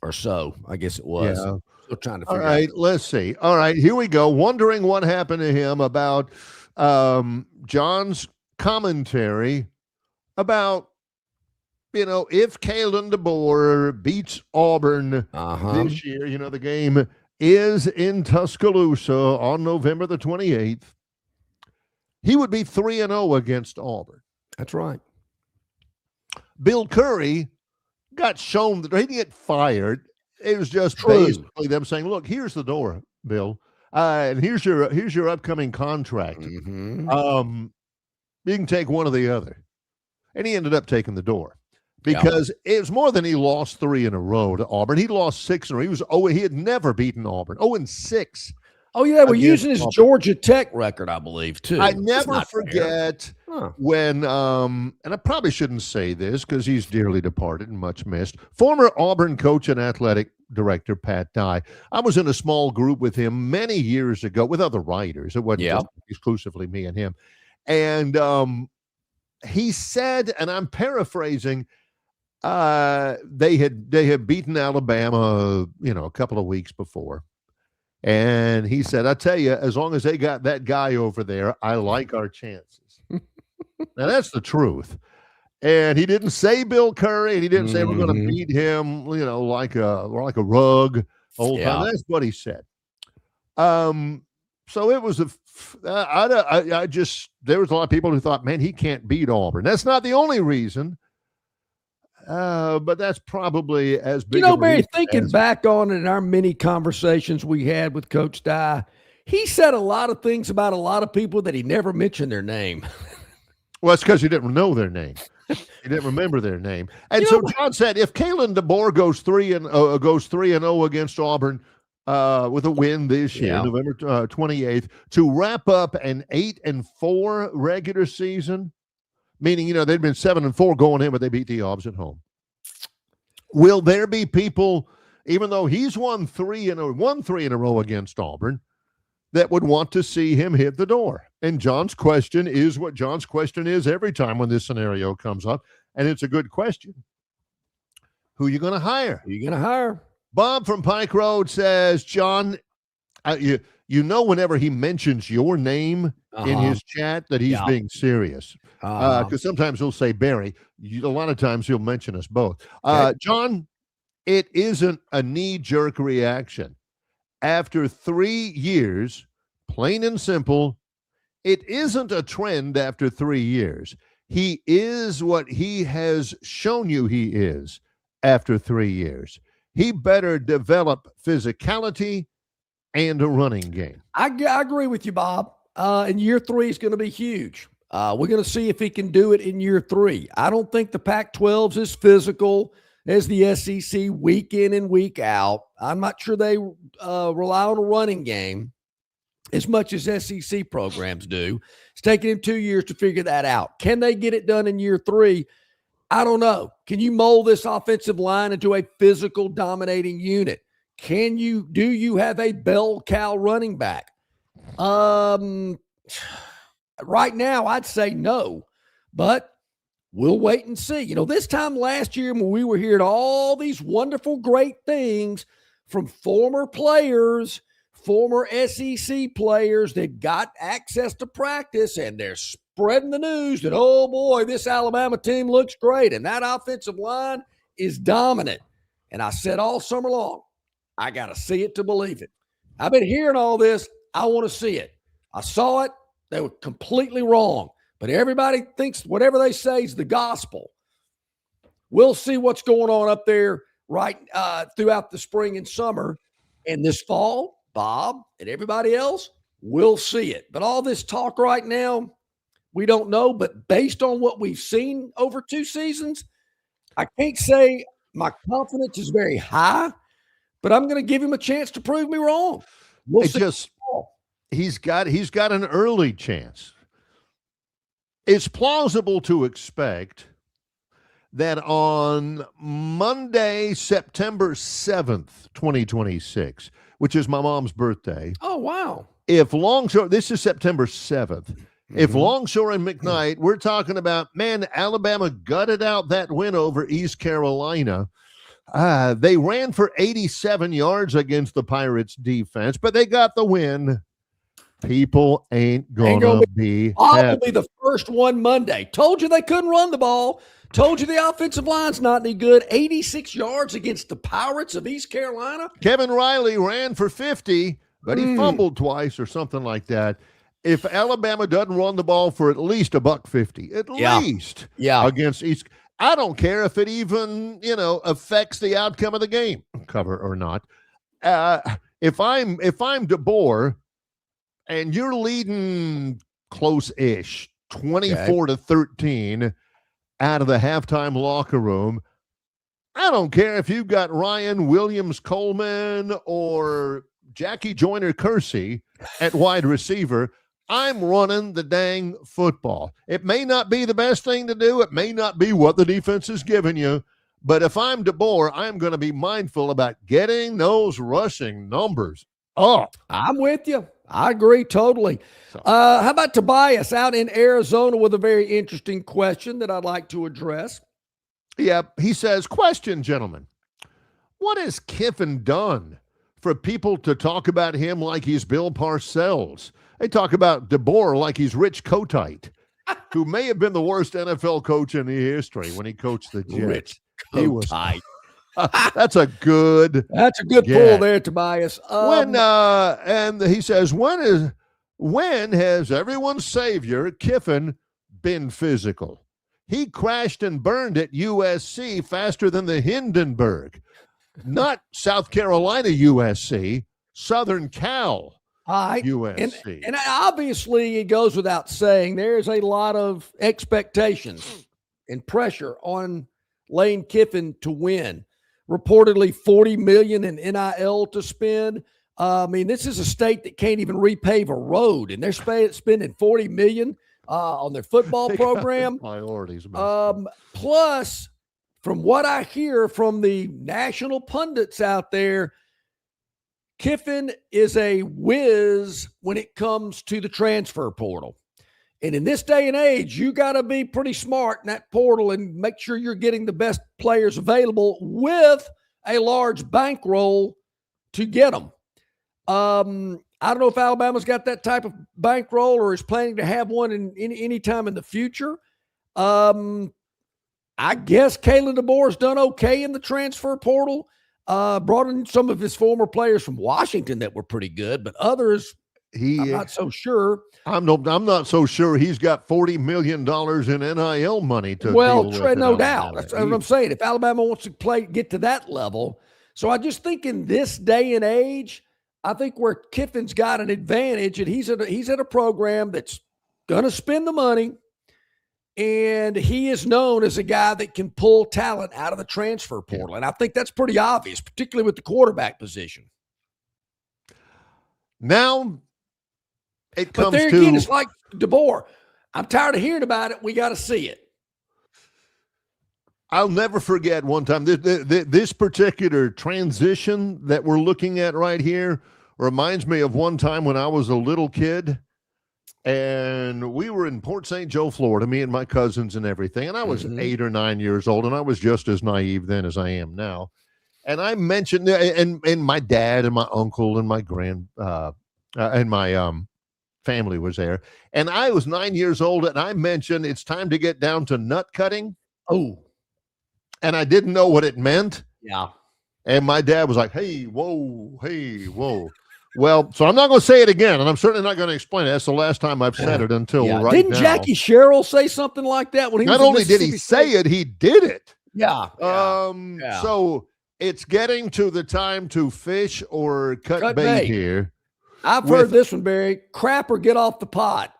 or so, I guess it was. Yeah. Still trying to All figure right, let's see. All right, here we go. Wondering what happened to him about John's commentary about, if Kalen DeBoer beats Auburn this year, the game is in Tuscaloosa on November the 28th. He would be 3-0 against Auburn. That's right. Bill Curry got shown that he didn't get fired. It was just basically them saying, "Look, here's the door, Bill, and here's your upcoming contract. You can take one or the other." And he ended up taking the door because it was more than he lost 3 in a row to Auburn. He lost 6 in a row. He had never beaten Auburn. 0-6. Oh, yeah, we're using his Georgia Tech record, I believe, too. I never forget when, and I probably shouldn't say this because he's dearly departed and much missed, former Auburn coach and athletic director Pat Dye. I was in a small group with him many years ago with other writers. It wasn't just exclusively me and him. And he said, and I'm paraphrasing, they had beaten Alabama, a couple of weeks before. And he said, I tell you, as long as they got that guy over there, I like our chances. Now, that's the truth. And he didn't say Bill Curry, and he didn't say we're going to beat him, like a rug whole time. That's what he said. So it was there was a lot of people who thought, man, he can't beat Auburn. That's not the only reason. But that's probably as big. Barry, thinking back on it in our many conversations we had with Coach Dye, he said a lot of things about a lot of people that he never mentioned their name. Well, it's because he didn't know their name. He didn't remember their name. And so John said, if Kalen DeBoer goes 3-0 against Auburn with a win this year, November 28th, to wrap up an 8-4 regular season. Meaning, they'd been 7-4 going in, but they beat the Aubs at home. Will there be people, even though he's won 3 in a row against Auburn, that would want to see him hit the door? And John's question is what John's question is every time when this scenario comes up, and it's a good question. Who are you going to hire? Who are you going to hire? Bob from Pike Road says, John, whenever he mentions your name in his chat that he's being serious. Because sometimes he'll say Barry. A lot of times he'll mention us both. John, it isn't a knee-jerk reaction. After 3 years, plain and simple, it isn't a trend after 3 years. He is what he has shown you he is after 3 years. He better develop physicality and a running game. I agree with you, Bob. in year 3 is going to be huge. We're going to see if he can do it in year 3. I don't think the Pac-12's as physical as the SEC week in and week out. I'm not sure they rely on a running game as much as SEC programs do. It's taken him 2 years to figure that out. Can they get it done in year 3? I don't know. Can you mold this offensive line into a physical dominating unit? Do you have a bell cow running back? Right now, I'd say no, but we'll wait and see. You know, this time last year when we were hearing all these wonderful, great things from former players, former SEC players that got access to practice, and they're spreading the news that, oh boy, this Alabama team looks great, and that offensive line is dominant. And I said all summer long, I got to see it to believe it. I've been hearing all this. I want to see it. I saw it. They were completely wrong. But everybody thinks whatever they say is the gospel. We'll see what's going on up there throughout the spring and summer. And this fall, Bob and everybody else, we'll see it. But all this talk right now, we don't know. But based on what we've seen over 2 seasons, I can't say my confidence is very high, but I'm going to give him a chance to prove me wrong. He's got an early chance. It's plausible to expect that on Monday, September 7th, 2026, which is my mom's birthday. Oh, wow. If Longshore, this is September 7th. If Longshore and McKnight, we're talking about, man, Alabama gutted out that win over East Carolina. They ran for 87 yards against the Pirates defense, but they got the win. People ain't gonna be probably the first one Monday. Told you they couldn't run the ball. Told you the offensive line's not any good. 86 yards against the Pirates of East Carolina. Kevin Riley ran for 50, but he fumbled twice or something like that. If Alabama doesn't run the ball for at least $150, at least against East, I don't care if it even, affects the outcome of the game, cover or not. If I'm DeBoer and you're leading close-ish, 24-13 out of the halftime locker room, I don't care if you've got Ryan Williams-Coleman or Jackie Joyner-Kersee at wide receiver. I'm running the dang football. It may not be the best thing to do. It may not be what the defense is giving you. But if I'm DeBoer, I'm going to be mindful about getting those rushing numbers up. I'm with you. I agree totally. How about Tobias out in Arizona with a very interesting question that I'd like to address? Yeah, he says, question, gentlemen. What has Kiffin done for people to talk about him like he's Bill Parcells? They talk about DeBoer like he's Rich Kotite, who may have been the worst NFL coach in the history when he coached the Jets. Rich Kotite. That's a good pull there, Tobias. And he says, when has everyone's savior, Kiffin, been physical? He crashed and burned at USC faster than the Hindenburg. Not South Carolina USC, Southern Cal. USC. And obviously, it goes without saying, there's a lot of expectations and pressure on Lane Kiffin to win. Reportedly $40 million in NIL to spend. This is a state that can't even repave a road, and they're spending $40 million on their football program. Priorities. Plus, from what I hear from the national pundits out there, Kiffin is a whiz when it comes to the transfer portal. And in this day and age, you got to be pretty smart in that portal and make sure you're getting the best players available with a large bankroll to get them. I don't know if Alabama's got that type of bankroll or is planning to have one in any time in the future. I guess Kalen DeBoer's done okay in the transfer portal. Brought in some of his former players from Washington that were pretty good, but others, I'm not so sure. I'm not so sure he's got $40 million in NIL money to deal with. No doubt. That's what I'm saying. If Alabama wants to get to that level. So I just think in this day and age, I think where Kiffin's got an advantage, and he's at a program that's going to spend the money, and he is known as a guy that can pull talent out of the transfer portal. And I think that's pretty obvious, particularly with the quarterback position. Now it comes but there to... again, it's like DeBoer. I'm tired of hearing about it. We got to see it. I'll never forget one time, this particular transition that we're looking at right here reminds me of one time when I was a little kid, and we were in Port St. Joe, Florida, me and my cousins and everything, and I was 8 or 9 years old, and I was just as naive then as I am now. And I mentioned, and my dad and my uncle and my and my family was there, and I was 9 years old, and I mentioned it's time to get down to nut cutting. Oh. And I didn't know what it meant. Yeah. And my dad was like, hey, whoa. Well, so I'm not going to say it again, and I'm certainly not going to explain it. That's the last time I've said it until right Didn't now. Jackie Sherrill say something like that when he Not was only did he say it, he did it. Yeah. So it's getting to the time to fish or cut bait here. I've heard this one, Barry. Crap or get off the pot.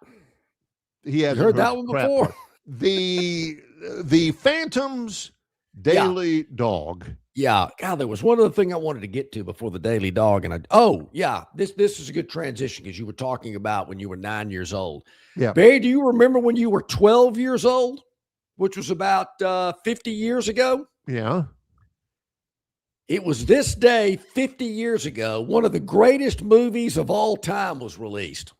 He hasn't heard that one before. The Phantoms Daily Dog. Yeah. God, there was one other thing I wanted to get to before the Daily Dog. And this is a good transition because you were talking about when you were 9 years old. Yeah. Barry, do you remember when you were 12 years old, which was about 50 years ago? Yeah. It was this day 50 years ago, one of the greatest movies of all time was released.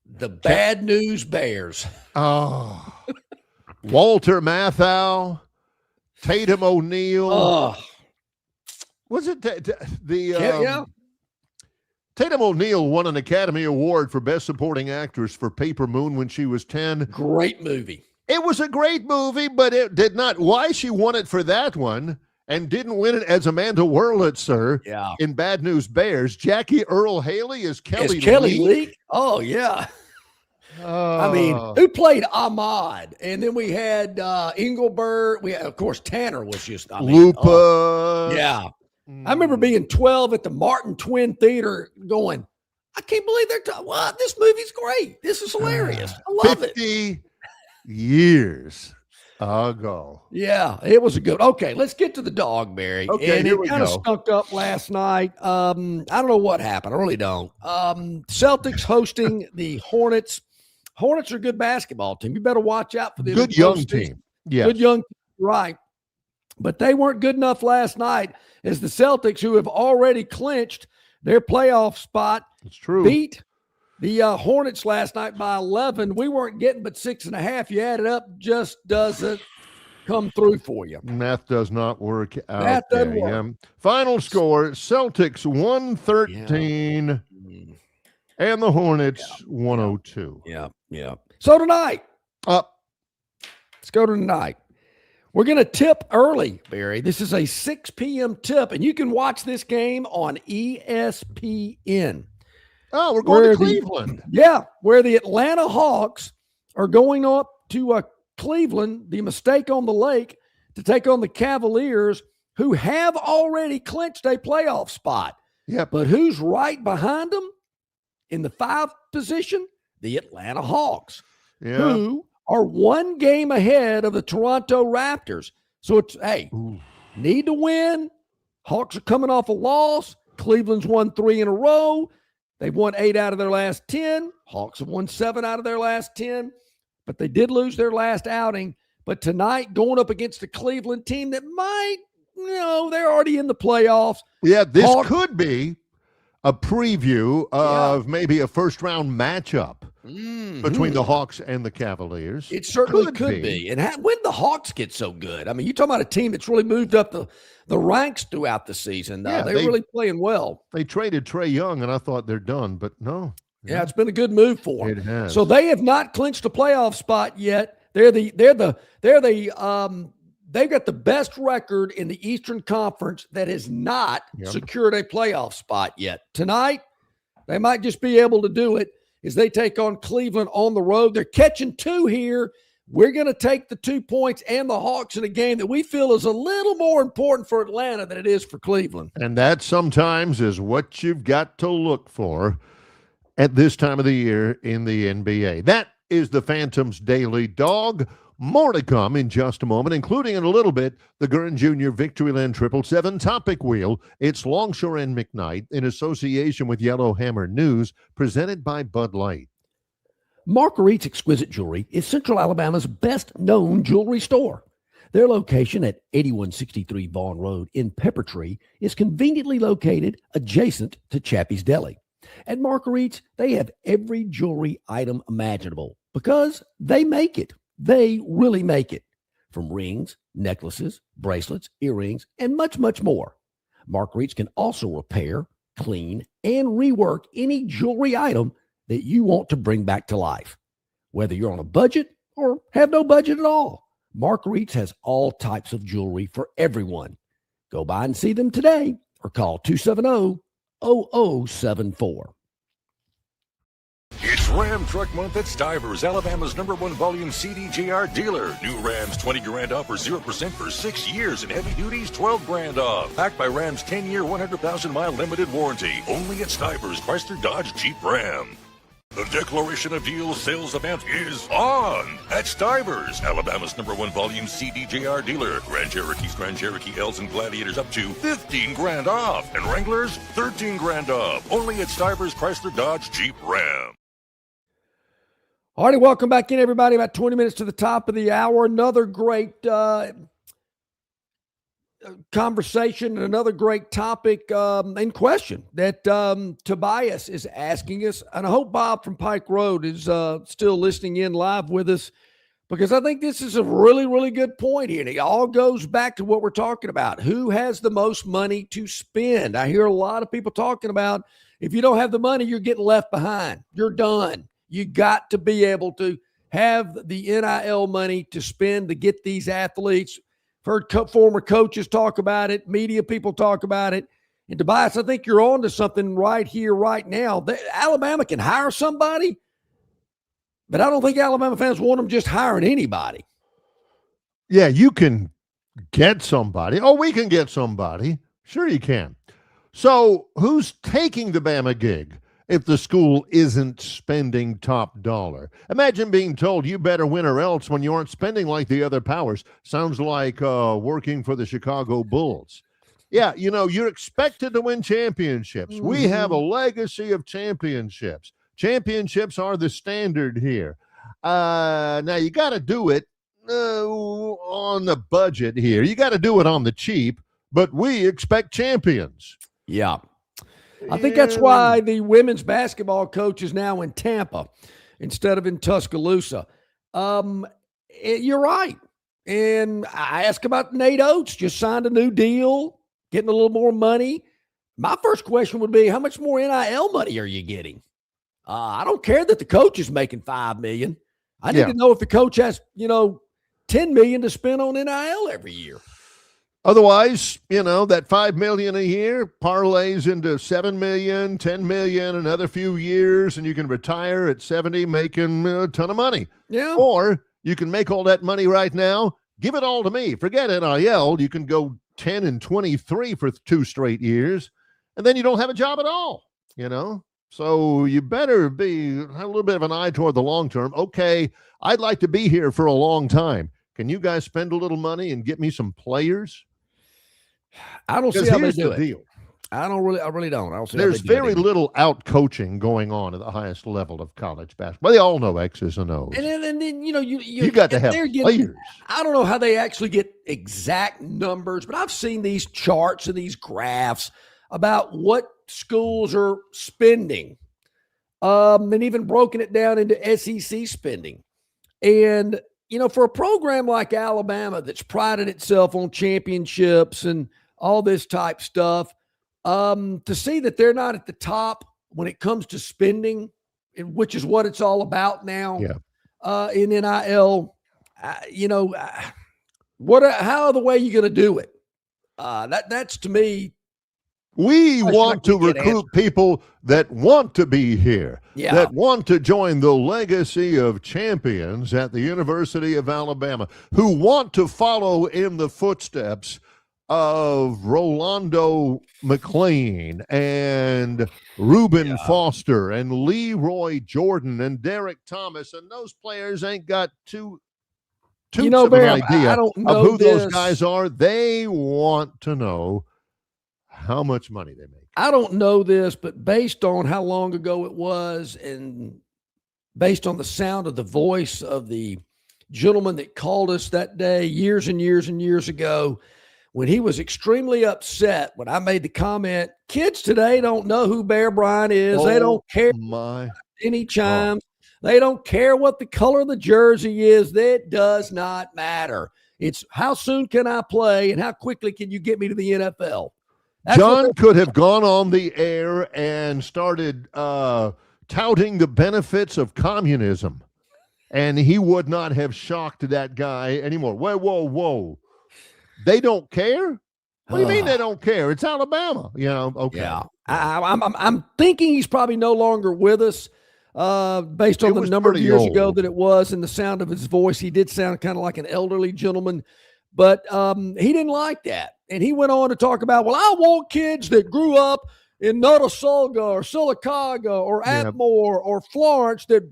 The Bad News Bears. Oh. Walter Matthau, Tatum O'Neal. Was it Tatum O'Neal won an Academy Award for Best Supporting Actress for Paper Moon when she was 10. Great movie. It was a great movie, but it did not. Why she won it for that one and didn't win it as Amanda Wurlitzer in Bad News Bears. Jackie Earle Haley is Kelly Lee. Oh, yeah. I mean, who played Ahmad? And then we had Engelbert. We had, of course, Tanner was just Lupa. Yeah. I remember being 12 at the Martin Twin Theater going, I can't believe what? This movie's great. This is hilarious. I love 50 years ago. Yeah, it was a good. Okay, let's get to the dog, Barry. Okay, and here it kind of stunk up last night. I don't know what happened. I really don't. Celtics hosting the Hornets. Hornets are a good basketball team. You better watch out for them. Good young team. Yeah. Good young team, right. But they weren't good enough last night as the Celtics, who have already clinched their playoff spot, it's true, beat the Hornets last night by 11. We weren't getting but 6.5. You add it up, just doesn't come through for you. Math does not work out. Math doesn't work. Yeah. Final score, Celtics 113 and the Hornets 102. Yeah. So tonight, let's go to tonight. We're going to tip early, Barry. This is a 6 p.m. tip, and you can watch this game on ESPN. Oh, we're going to Cleveland. Where the Atlanta Hawks are going up to Cleveland, the mistake on the lake, to take on the Cavaliers, who have already clinched a playoff spot. Yeah. But who's right behind them in the 5 position? The Atlanta Hawks, who are 1 game ahead of the Toronto Raptors. So it's, need to win. Hawks are coming off a loss. Cleveland's won 3 in a row. They've won 8 out of their last 10. Hawks have won 7 out of their last 10. But they did lose their last outing. But tonight, going up against a Cleveland team that might, they're already in the playoffs. Yeah, this could be a preview of maybe a first-round matchup between the Hawks and the Cavaliers. It certainly could be. And when the Hawks get so good, I mean, you're talking about a team that's really moved up the ranks throughout the season. They're really playing well. They traded Trae Young, and I thought they're done, but no. Yeah, it's been a good move for them. It has. So they have not clinched a playoff spot yet. They've got the best record in the Eastern Conference that has not secured a playoff spot yet. Tonight, they might just be able to do it as they take on Cleveland on the road. They're catching 2 here. we're going to take the 2 points and the Hawks in a game that we feel is a little more important for Atlanta than it is for Cleveland. And that sometimes is what you've got to look for at this time of the year in the NBA. That is the Phantoms Daily Dog. More to come in just a moment, including in a little bit the Gurn Jr. Victoryland 777 Topic Wheel. It's Longshore and McKnight in association with Yellowhammer News, presented by Bud Light. Marguerite's Exquisite Jewelry is Central Alabama's best-known jewelry store. Their location at 8163 Vaughn Road in Peppertree is conveniently located adjacent to Chappie's Deli. At Marguerite's, they have every jewelry item imaginable because they make it. They really make it. From rings, necklaces, bracelets, earrings, and much, much more. Marguerite's can also repair, clean, and rework any jewelry item that you want to bring back to life. Whether you're on a budget or have no budget at all, Marguerite's has all types of jewelry for everyone. Go by and see them today or call 270-0074. It's Ram Truck Month at Stivers, Alabama's #1 volume CDJR dealer. New Rams 20 grand off or 0% for 6 years, and heavy duties 12 grand off. Backed by Ram's 10-year, 100,000-mile limited warranty. Only at Stivers, Chrysler, Dodge, Jeep, Ram. The Declaration of Deal sales event is on at Stivers, Alabama's #1 volume CDJR dealer. Grand Cherokees, Grand Cherokee L's, and Gladiators up to 15 grand off, and Wranglers 13 grand off. Only at Stivers, Chrysler, Dodge, Jeep, Ram. All righty, welcome back in, everybody. About 20 minutes to the top of the hour. Another great conversation and another great topic in question that Tobias is asking us. And I hope Bob from Pike Road is still listening in live with us, because I think this is a really, really good point here. And it all goes back to what we're talking about. Who has the most money to spend? I hear a lot of people talking about, if you don't have the money, you're getting left behind. You're done. You got to be able to have the NIL money to spend to get these athletes. I've heard former coaches talk about it, media people talk about it. And Tobias, I think you're on to something right here, right now. Alabama can hire somebody, but I don't think Alabama fans want them just hiring anybody. Yeah, you can get somebody. Oh, we can get somebody. Sure you can. So who's taking the Bama gig if the school isn't spending top dollar? Imagine being told you better win or else when you aren't spending like the other powers. Sounds like working for the Chicago Bulls. Yeah, you know, you're expected to win championships. Mm-hmm. We have a legacy of championships. Championships are the standard here. Now, you got to do it on the budget here. You got to do it on the cheap, but we expect champions. Yeah. I think that's why the women's basketball coach is now in Tampa instead of in Tuscaloosa. You're right. And I asked about Nate Oates, just signed a new deal, getting a little more money. My first question would be, how much more NIL money are you getting? I don't care that the coach is making $5 million. I need to know if the coach has, $10 million to spend on NIL every year. Otherwise, that $5 million a year parlays into $7 million, $10 million, another few years, and you can retire at 70 making a ton of money. Yeah. Or you can make all that money right now, give it all to me. Forget NIL. You can go 10 and 23 for 2 straight years, and then you don't have a job at all, So you better have a little bit of an eye toward the long term. Okay, I'd like to be here for a long time. Can you guys spend a little money and get me some players? I don't see how they do it. Deal. I really don't. I don't see There's very little out coaching going on at the highest level of college basketball. They all know X's and O's. And then you got to have players. I don't know how they actually get exact numbers, but I've seen these charts and these graphs about what schools are spending, and even broken it down into SEC spending. And for a program like Alabama that's prided itself on championships and all this type stuff, to see that they're not at the top when it comes to spending, which is what it's all about now, in NIL, how are the way you're going to do it? That's to me We Question want to I can't get recruit people that want to be here, Yeah. that want to join the legacy of champions at the University of Alabama, who want to follow in the footsteps of Rolando McClain and Reuben Foster and Leroy Jordan and Derek Thomas. And those players ain't got two You know, of an Barry, idea I don't of know who those this. guys are. They want to know how much money they make. I don't know this, but based on how long ago it was and based on the sound of the voice of the gentleman that called us that day years and years and years ago, when he was extremely upset when I made the comment, kids today don't know who Bear Bryant is. They don't care any chimes. They don't care what the color of the jersey is. That does not matter. It's how soon can I play and how quickly can you get me to the NFL? John could have gone on the air and started touting the benefits of communism, and he would not have shocked that guy anymore. Whoa. They don't care? What do you mean they don't care? It's Alabama, Okay. Yeah, I'm thinking he's probably no longer with us based on the number of years ago that it was and the sound of his voice. He did sound kind of like an elderly gentleman, but he didn't like that. And he went on to talk about, well, I want kids that grew up in Notasulga or Sylacauga or Atmore or Florence that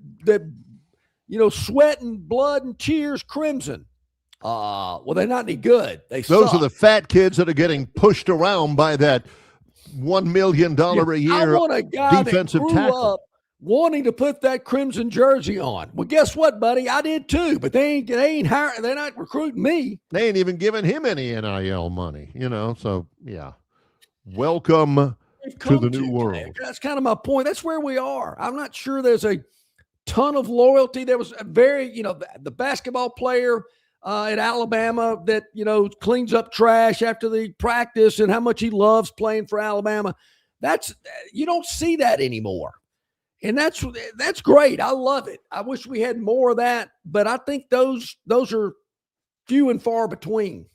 sweating blood and tears crimson. Well, they're not any good. Those are the fat kids that are getting pushed around by that $1 million a year I want a guy defensive that grew tackle. up wanting to put that crimson jersey on. Well, guess what, buddy? I did too, but they ain't hiring. They're not recruiting me. They ain't even giving him any NIL money, So yeah, welcome to the new world. That's kind of my point. That's where we are. I'm not sure there's a ton of loyalty. There was a very, the basketball player at Alabama that, cleans up trash after the practice and how much he loves playing for Alabama. You don't see that anymore. And that's great. I love it. I wish we had more of that, but I think those are few and far between.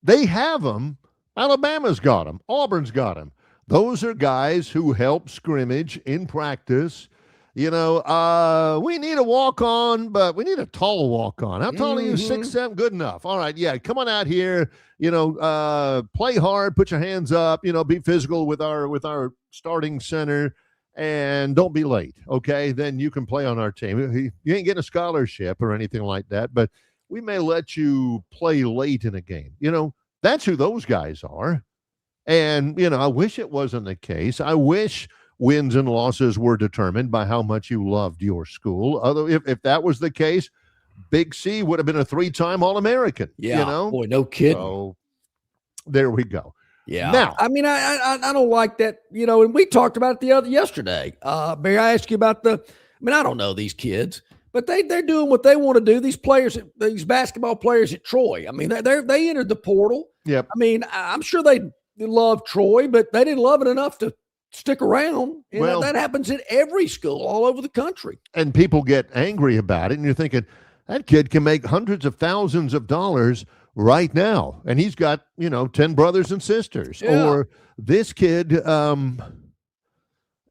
They have them. Alabama's got them. Auburn's got them. Those are guys who help scrimmage in practice. We need a walk-on, but we need a tall walk-on. How tall are you? 6'7"? Good enough. All right, yeah, come on out here. Play hard, put your hands up. Be physical with our starting center. And don't be late, okay? Then you can play on our team. You ain't getting a scholarship or anything like that, but we may let you play late in a game. That's who those guys are. And, I wish it wasn't the case. I wish wins and losses were determined by how much you loved your school. Although if that was the case, Big C would have been a 3-time All-American. Yeah, boy, no kidding. So there we go. Yeah. Now, I mean, I don't like that, and we talked about it yesterday. Barry, I asked you about I don't know these kids, but they're doing what they want to do. These players, these basketball players at Troy. I mean, they entered the portal. Yep. I mean, I'm sure they love Troy, but they didn't love it enough to stick around. And that happens at every school all over the country. And people get angry about it, and you're thinking, that kid can make hundreds of thousands of dollars right now, and he's got 10 brothers and sisters. Or this kid,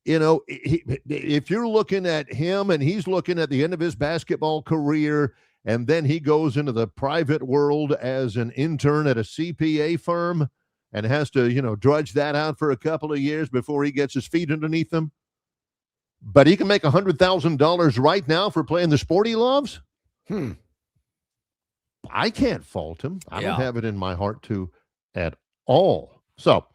if you're looking at him and he's looking at the end of his basketball career, and then he goes into the private world as an intern at a CPA firm and has to drudge that out for a couple of years before he gets his feet underneath him, but he can make $100,000 right now for playing the sport he loves. I can't fault him. I don't have it in my heart to at all. So,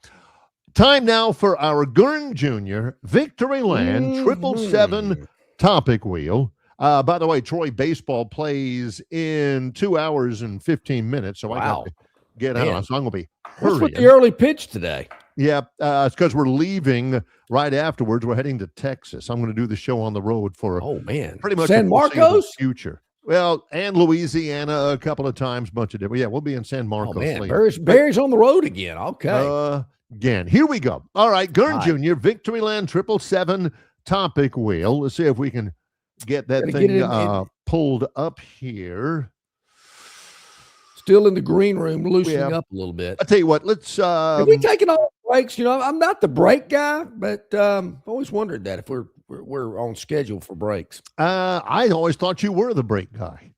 time now for our Gurn Jr. Victoryland 777 topic wheel. By the way, Troy baseball plays in 2 hours and 15 minutes, so I got to get out. So I'm going to be hurrying. What's with the early pitch today? Yeah, it's because we're leaving right afterwards. We're heading to Texas. I'm going to do the show on the road for pretty much San Marcos future. Well, and Louisiana a couple of times, bunch of different. Yeah, we'll be in San Marcos. Oh, man, Barry's on the road again. Okay. Again, here we go. All right, Gurn Jr., Victoryland 777 topic wheel. Let's see if we can get that thing pulled up here. Still in the green room, loosening up a little bit. I'll tell you what, let's... Have we taken all breaks. I'm not the break guy, but I've always wondered that if we're on schedule for breaks. I always thought you were the break guy.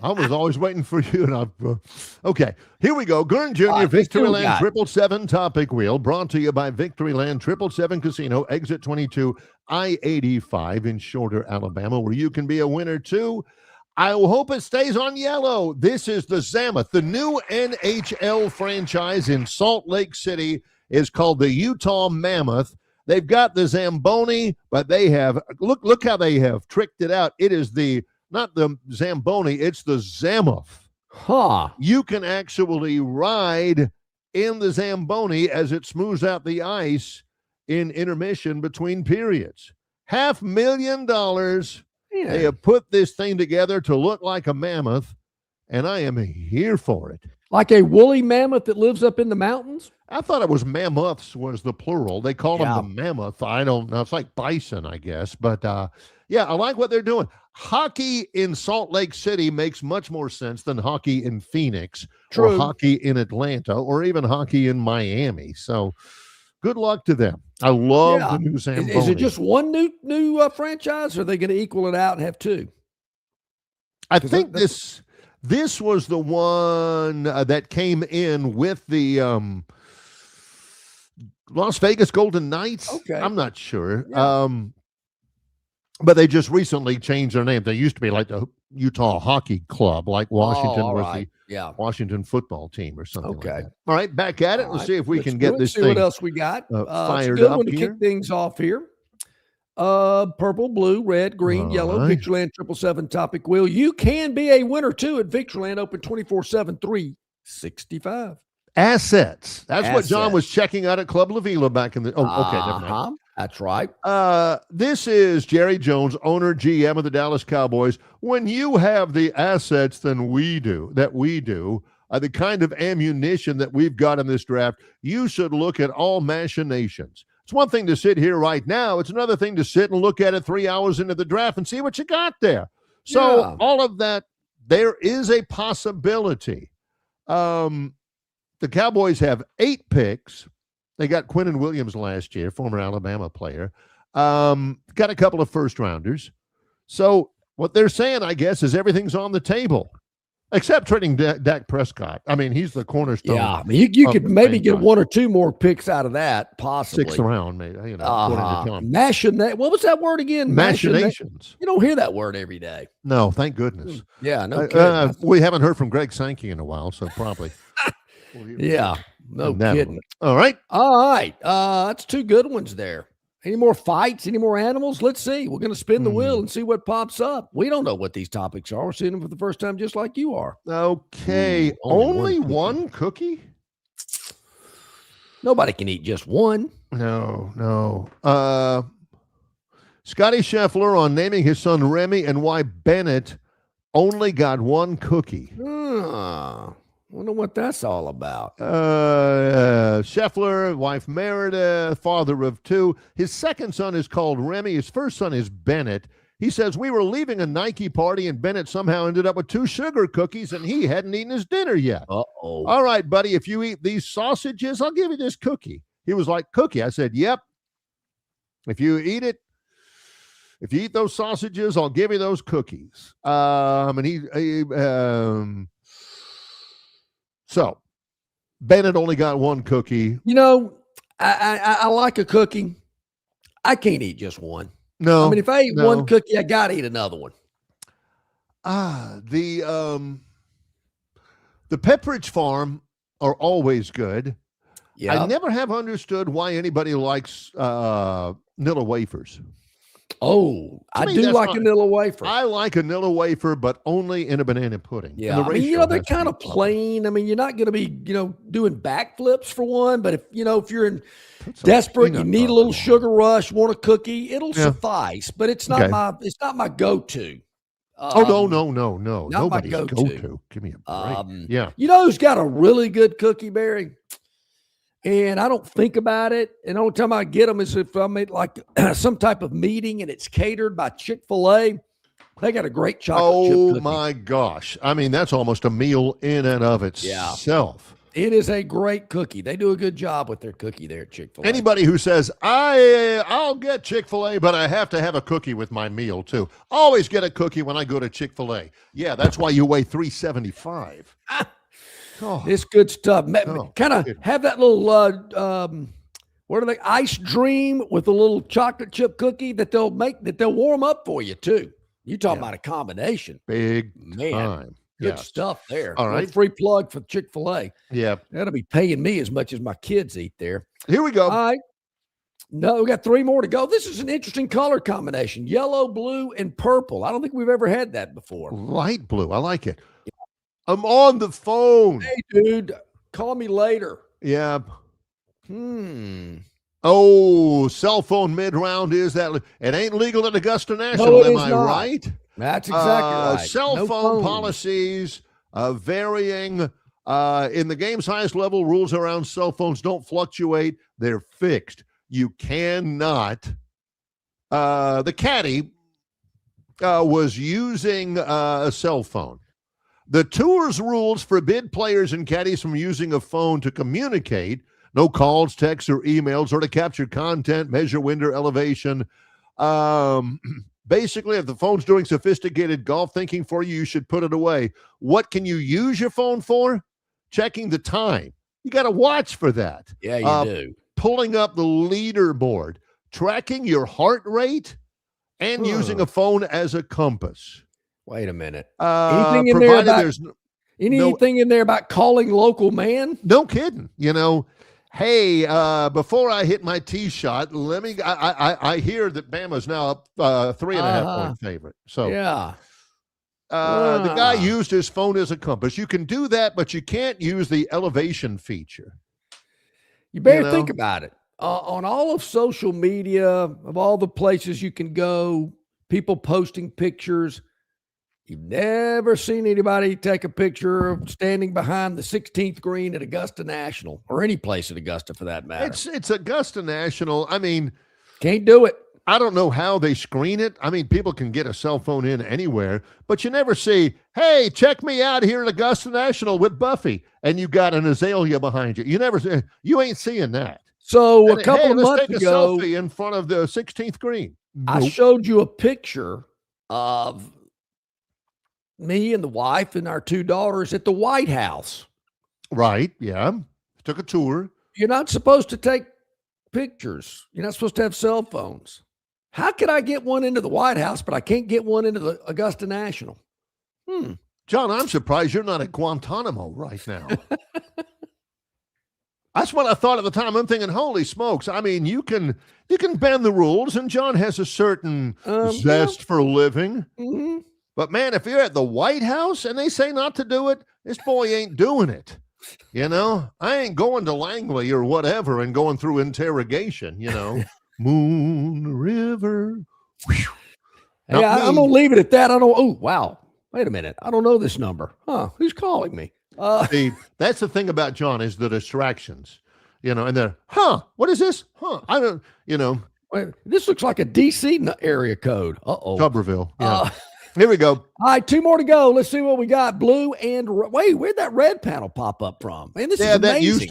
I was always waiting for you. And okay, here we go. Gurn Jr. Victoryland 777 topic wheel brought to you by Victoryland 777 Casino, exit 22, I-85 in Shorter, Alabama, where you can be a winner too. I hope it stays on yellow. This is the Zammoth. The new NHL franchise in Salt Lake City is called the Utah Mammoth. They've got the Zamboni, but they have, look how they have tricked it out. It is not the Zamboni, it's the Zammoth. Huh. You can actually ride in the Zamboni as it smooths out the ice in intermission between periods. $500,000. Yeah. They have put this thing together to look like a mammoth, and I am here for it. Like a woolly mammoth that lives up in the mountains? I thought it was mammoths was the plural. They call them the mammoth. I don't know. It's like bison, I guess. But yeah, I like what they're doing. Hockey in Salt Lake City makes much more sense than hockey in Phoenix or hockey in Atlanta or even hockey in Miami. So good luck to them. I love the new Zamboni. Is it just one new franchise, or are they going to equal it out and have two? I think this was the one that came in with the Las Vegas Golden Knights. Okay. I'm not sure. Yeah. But they just recently changed their name. They used to be like the Utah Hockey Club, like Washington was the Washington football team or something like that. All right, back at it. Let's see if we can get this thing. See what else we got. Fired good up one to here. kick things off here. Purple, blue, red, green, yellow, right. Victoryland 777 topic wheel. You can be a winner too at Victoryland, open 24/7, 365. Assets. That's what John was checking out at Club La Vila back in the. Oh, okay, never mind. That's right. This is Jerry Jones, owner, GM of the Dallas Cowboys. When you have the assets that we do, the kind of ammunition that we've got in this draft, you should look at all machinations. It's one thing to sit here right now. It's another thing to sit and look at it 3 hours into the draft and see what you got there. So all of that, there is a possibility. The Cowboys have 8 picks. They got Quinnen Williams last year, former Alabama player. Got a couple of first-rounders. So what they're saying, I guess, is everything's on the table, except trading Dak Prescott. I mean, he's the cornerstone. Yeah, I mean, you could maybe get 1 or 2 more picks out of that, possibly. 6th round, maybe. What was that word again? Machinations. You don't hear that word every day. No, thank goodness. Yeah, no kidding. We haven't heard from Greg Sankey in a while, so probably. Yeah, no kidding. All right. That's 2 good ones there. Any more fights? Any more animals? Let's see. We're going to spin the wheel and see what pops up. We don't know what these topics are. We're seeing them for the first time, just like you are. Okay. Only one cookie? Nobody can eat just one. No. Scotty Scheffler on naming his son Remy and why Bennett only got 1 cookie. Wonder what that's all about. Scheffler, wife Meredith, father of 2. His second son is called Remy. His first son is Bennett. He says, we were leaving a Nike party and Bennett somehow ended up with 2 sugar cookies and he hadn't eaten his dinner yet. Uh-oh. All right, buddy, if you eat these sausages, I'll give you this cookie. He was like, cookie? I said, yep. If you eat those sausages, I'll give you those cookies. So, Bennett only got 1 cookie. You know, I like a cookie. I can't eat just one. No. I mean, if I eat 1 cookie, I got to eat another one. The Pepperidge Farm are always good. Yeah. I never have understood why anybody likes Nilla wafers. Oh, I do like a Nilla wafer. I like a Nilla wafer, but only in a banana pudding. Yeah, I mean, they're kind of plain. I mean, you're not going to be, doing backflips for one, but if you're desperate, you need a little sugar rush, want a cookie, it'll suffice, but it's not my go-to. No. Not Nobody's my go-to. Give me a break. You know who's got a really good cookie, Barry? And I don't think about it. And the only time I get them is if I'm at like some type of meeting and it's catered by Chick-fil-A. They got a great chocolate chip cookie. Oh, my gosh. I mean, that's almost a meal in and of itself. It is a great cookie. They do a good job with their cookie there at Chick-fil-A. Anybody who says, I'll get Chick-fil-A, but I have to have a cookie with my meal too. Always get a cookie when I go to Chick-fil-A. Yeah, that's why you weigh 375. It's good stuff. Kind of have that little, what are they? Ice Dream with a little chocolate chip cookie that they'll warm up for you too. You talking about a combination. Big Man. time. Good stuff there. All right. Free plug for Chick-fil-A. Yeah. That'll be paying me as much as my kids eat there. Here we go. All right. No, we got 3 more to go. This is an interesting color combination. Yellow, blue, and purple. I don't think we've ever had that before. Light blue. I like it. I'm on the phone. Hey, dude. Call me later. Yeah. Oh, cell phone mid-round is that. It ain't legal at Augusta National, am I right? That's exactly right. Cell phone policies varying in the game's highest level. Rules around cell phones don't fluctuate. They're fixed. You cannot. The caddy was using a cell phone. The tour's rules forbid players and caddies from using a phone to communicate. No calls, texts, or emails, or to capture content, measure wind or elevation. Basically, if the phone's doing sophisticated golf thinking for you, you should put it away. What can you use your phone for? Checking the time. You got to watch for that. Yeah, you do. Pulling up the leaderboard, tracking your heart rate, and using a phone as a compass. Wait a minute. Anything in there about anything in there about calling local man? No kidding. You know, hey, before I hit my tee shot, let me. I hear that Bama's now up 3.5 point favorite. So yeah, the guy used his phone as a compass. You can do that, but you can't use the elevation feature. You better think about it. On all of social media, of all the places you can go, people posting pictures. You've never seen anybody take a picture of standing behind the 16th green at Augusta National, or any place at Augusta for that matter. It's Augusta National. I mean, can't do it. I don't know how they screen it. I mean, people can get a cell phone in anywhere, but you never see, hey, check me out here at Augusta National with Buffy, and you got an azalea behind you. You ain't seeing that. So a couple of months take ago, a selfie in front of the 16th green. I showed you a picture of me and the wife and our 2 daughters at the White House. Right. Yeah. Took a tour. You're not supposed to take pictures. You're not supposed to have cell phones. How could I get one into the White House, but I can't get one into the Augusta National? John, I'm surprised you're not at Guantanamo right now. That's what I thought at the time. I'm thinking, holy smokes. I mean, you can bend the rules, and John has a certain zest for living. Mm-hmm. But, man, if you're at the White House and they say not to do it, this boy ain't doing it. You know, I ain't going to Langley or whatever and going through interrogation, you know. Moon River. Yeah, I'm going to leave it at that. Oh, wow. Wait a minute. I don't know this number. Who's calling me? See, that's the thing about John is the distractions, you know, and they're, what is this? I don't, you know. Wait, this looks like a DC area code. Tuberville. Yeah. Here we go. All right, 2 more to go. Let's see what we got. Blue and wait, where'd that red panel pop up from? Man, this is amazing. That used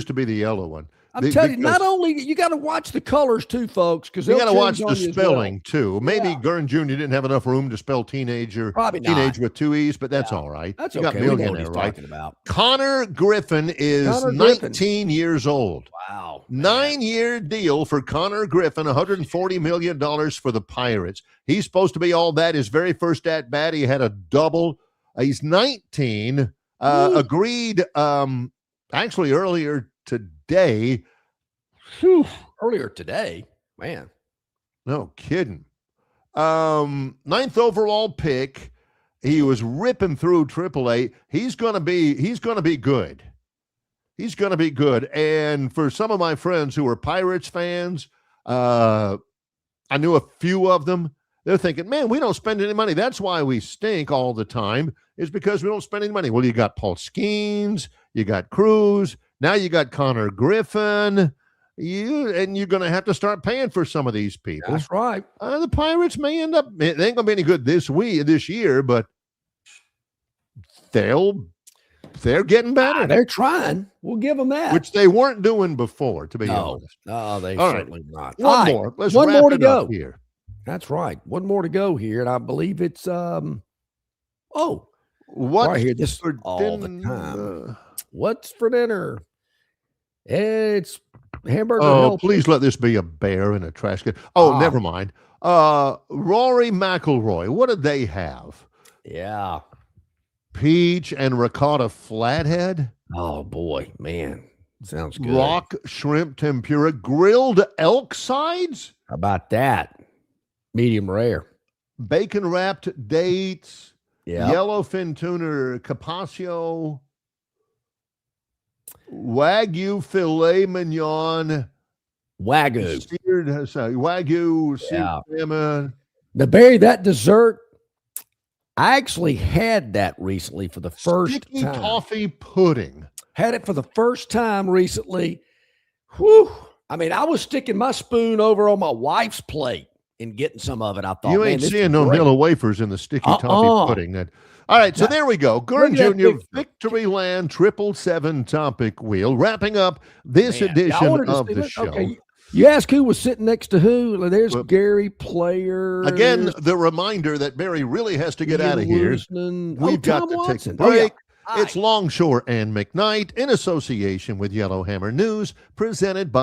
to be the yellow one. I'm telling you, not only you got to watch the colors too, folks, because you got to watch the spelling too. Maybe Gurn Jr. didn't have enough room to spell teenager. Probably not. Teenage with 2 E's, but that's all right. That's okay. Got millionaire, what he's talking about. Connor Griffin is 19 years old. Wow. 9-year deal for Connor Griffin, $140 million for the Pirates. He's supposed to be all that. His very first at bat, he had a double. He's 19. Agreed actually earlier today. Earlier today, man. No kidding. 9th overall pick. He was ripping through AAA. He's gonna be good. He's gonna be good. And for some of my friends who are Pirates fans, I knew a few of them. They're thinking, man, we don't spend any money. That's why we stink all the time, is because we don't spend any money. Well, you got Paul Skeens, you got Cruz, now you got Connor Griffin. You're going to have to start paying for some of these people. That's right. The Pirates may end up, they ain't going to be any good this year, but they'll they're getting better. They're trying. We'll give them that. Which they weren't doing before, to be honest. No, they All certainly not. One All right, more. Let's one wrap more to it up go here. That's right. One more to go here, and I believe it's What's right here. This for all the dinner? time. What's for dinner? It's hamburger. Oh, helper. please let this be a bear in a trash can. Oh, never mind. Rory McIlroy. What did they have? Yeah. Peach and ricotta flathead. Oh boy, man, sounds good. Rock shrimp tempura, grilled elk sides. How about that? Medium rare. Bacon wrapped dates. Yeah. Yellowfin tuna carpaccio. Wagyu filet mignon. Wagyu. Wagyu seared salmon. Now, Barry, that dessert, I actually had that recently for the first Sticky time. toffee pudding. Had it for the first time recently. Whew. I mean, I was sticking my spoon over on my wife's plate and getting some of it. I thought, You ain't this seeing is no great. Nilla wafers in the sticky toffee pudding. All right, so there we go. Gurn look at that Jr. Victoryland 777 topic wheel. Wrapping up this edition of the show. Okay. You ask who was sitting next to who. There's Gary Player. Again, the reminder that Barry really has to get out of here. We've got to take a break. Oh, yeah. It's Longshore and McKnight in association with Yellowhammer News, presented by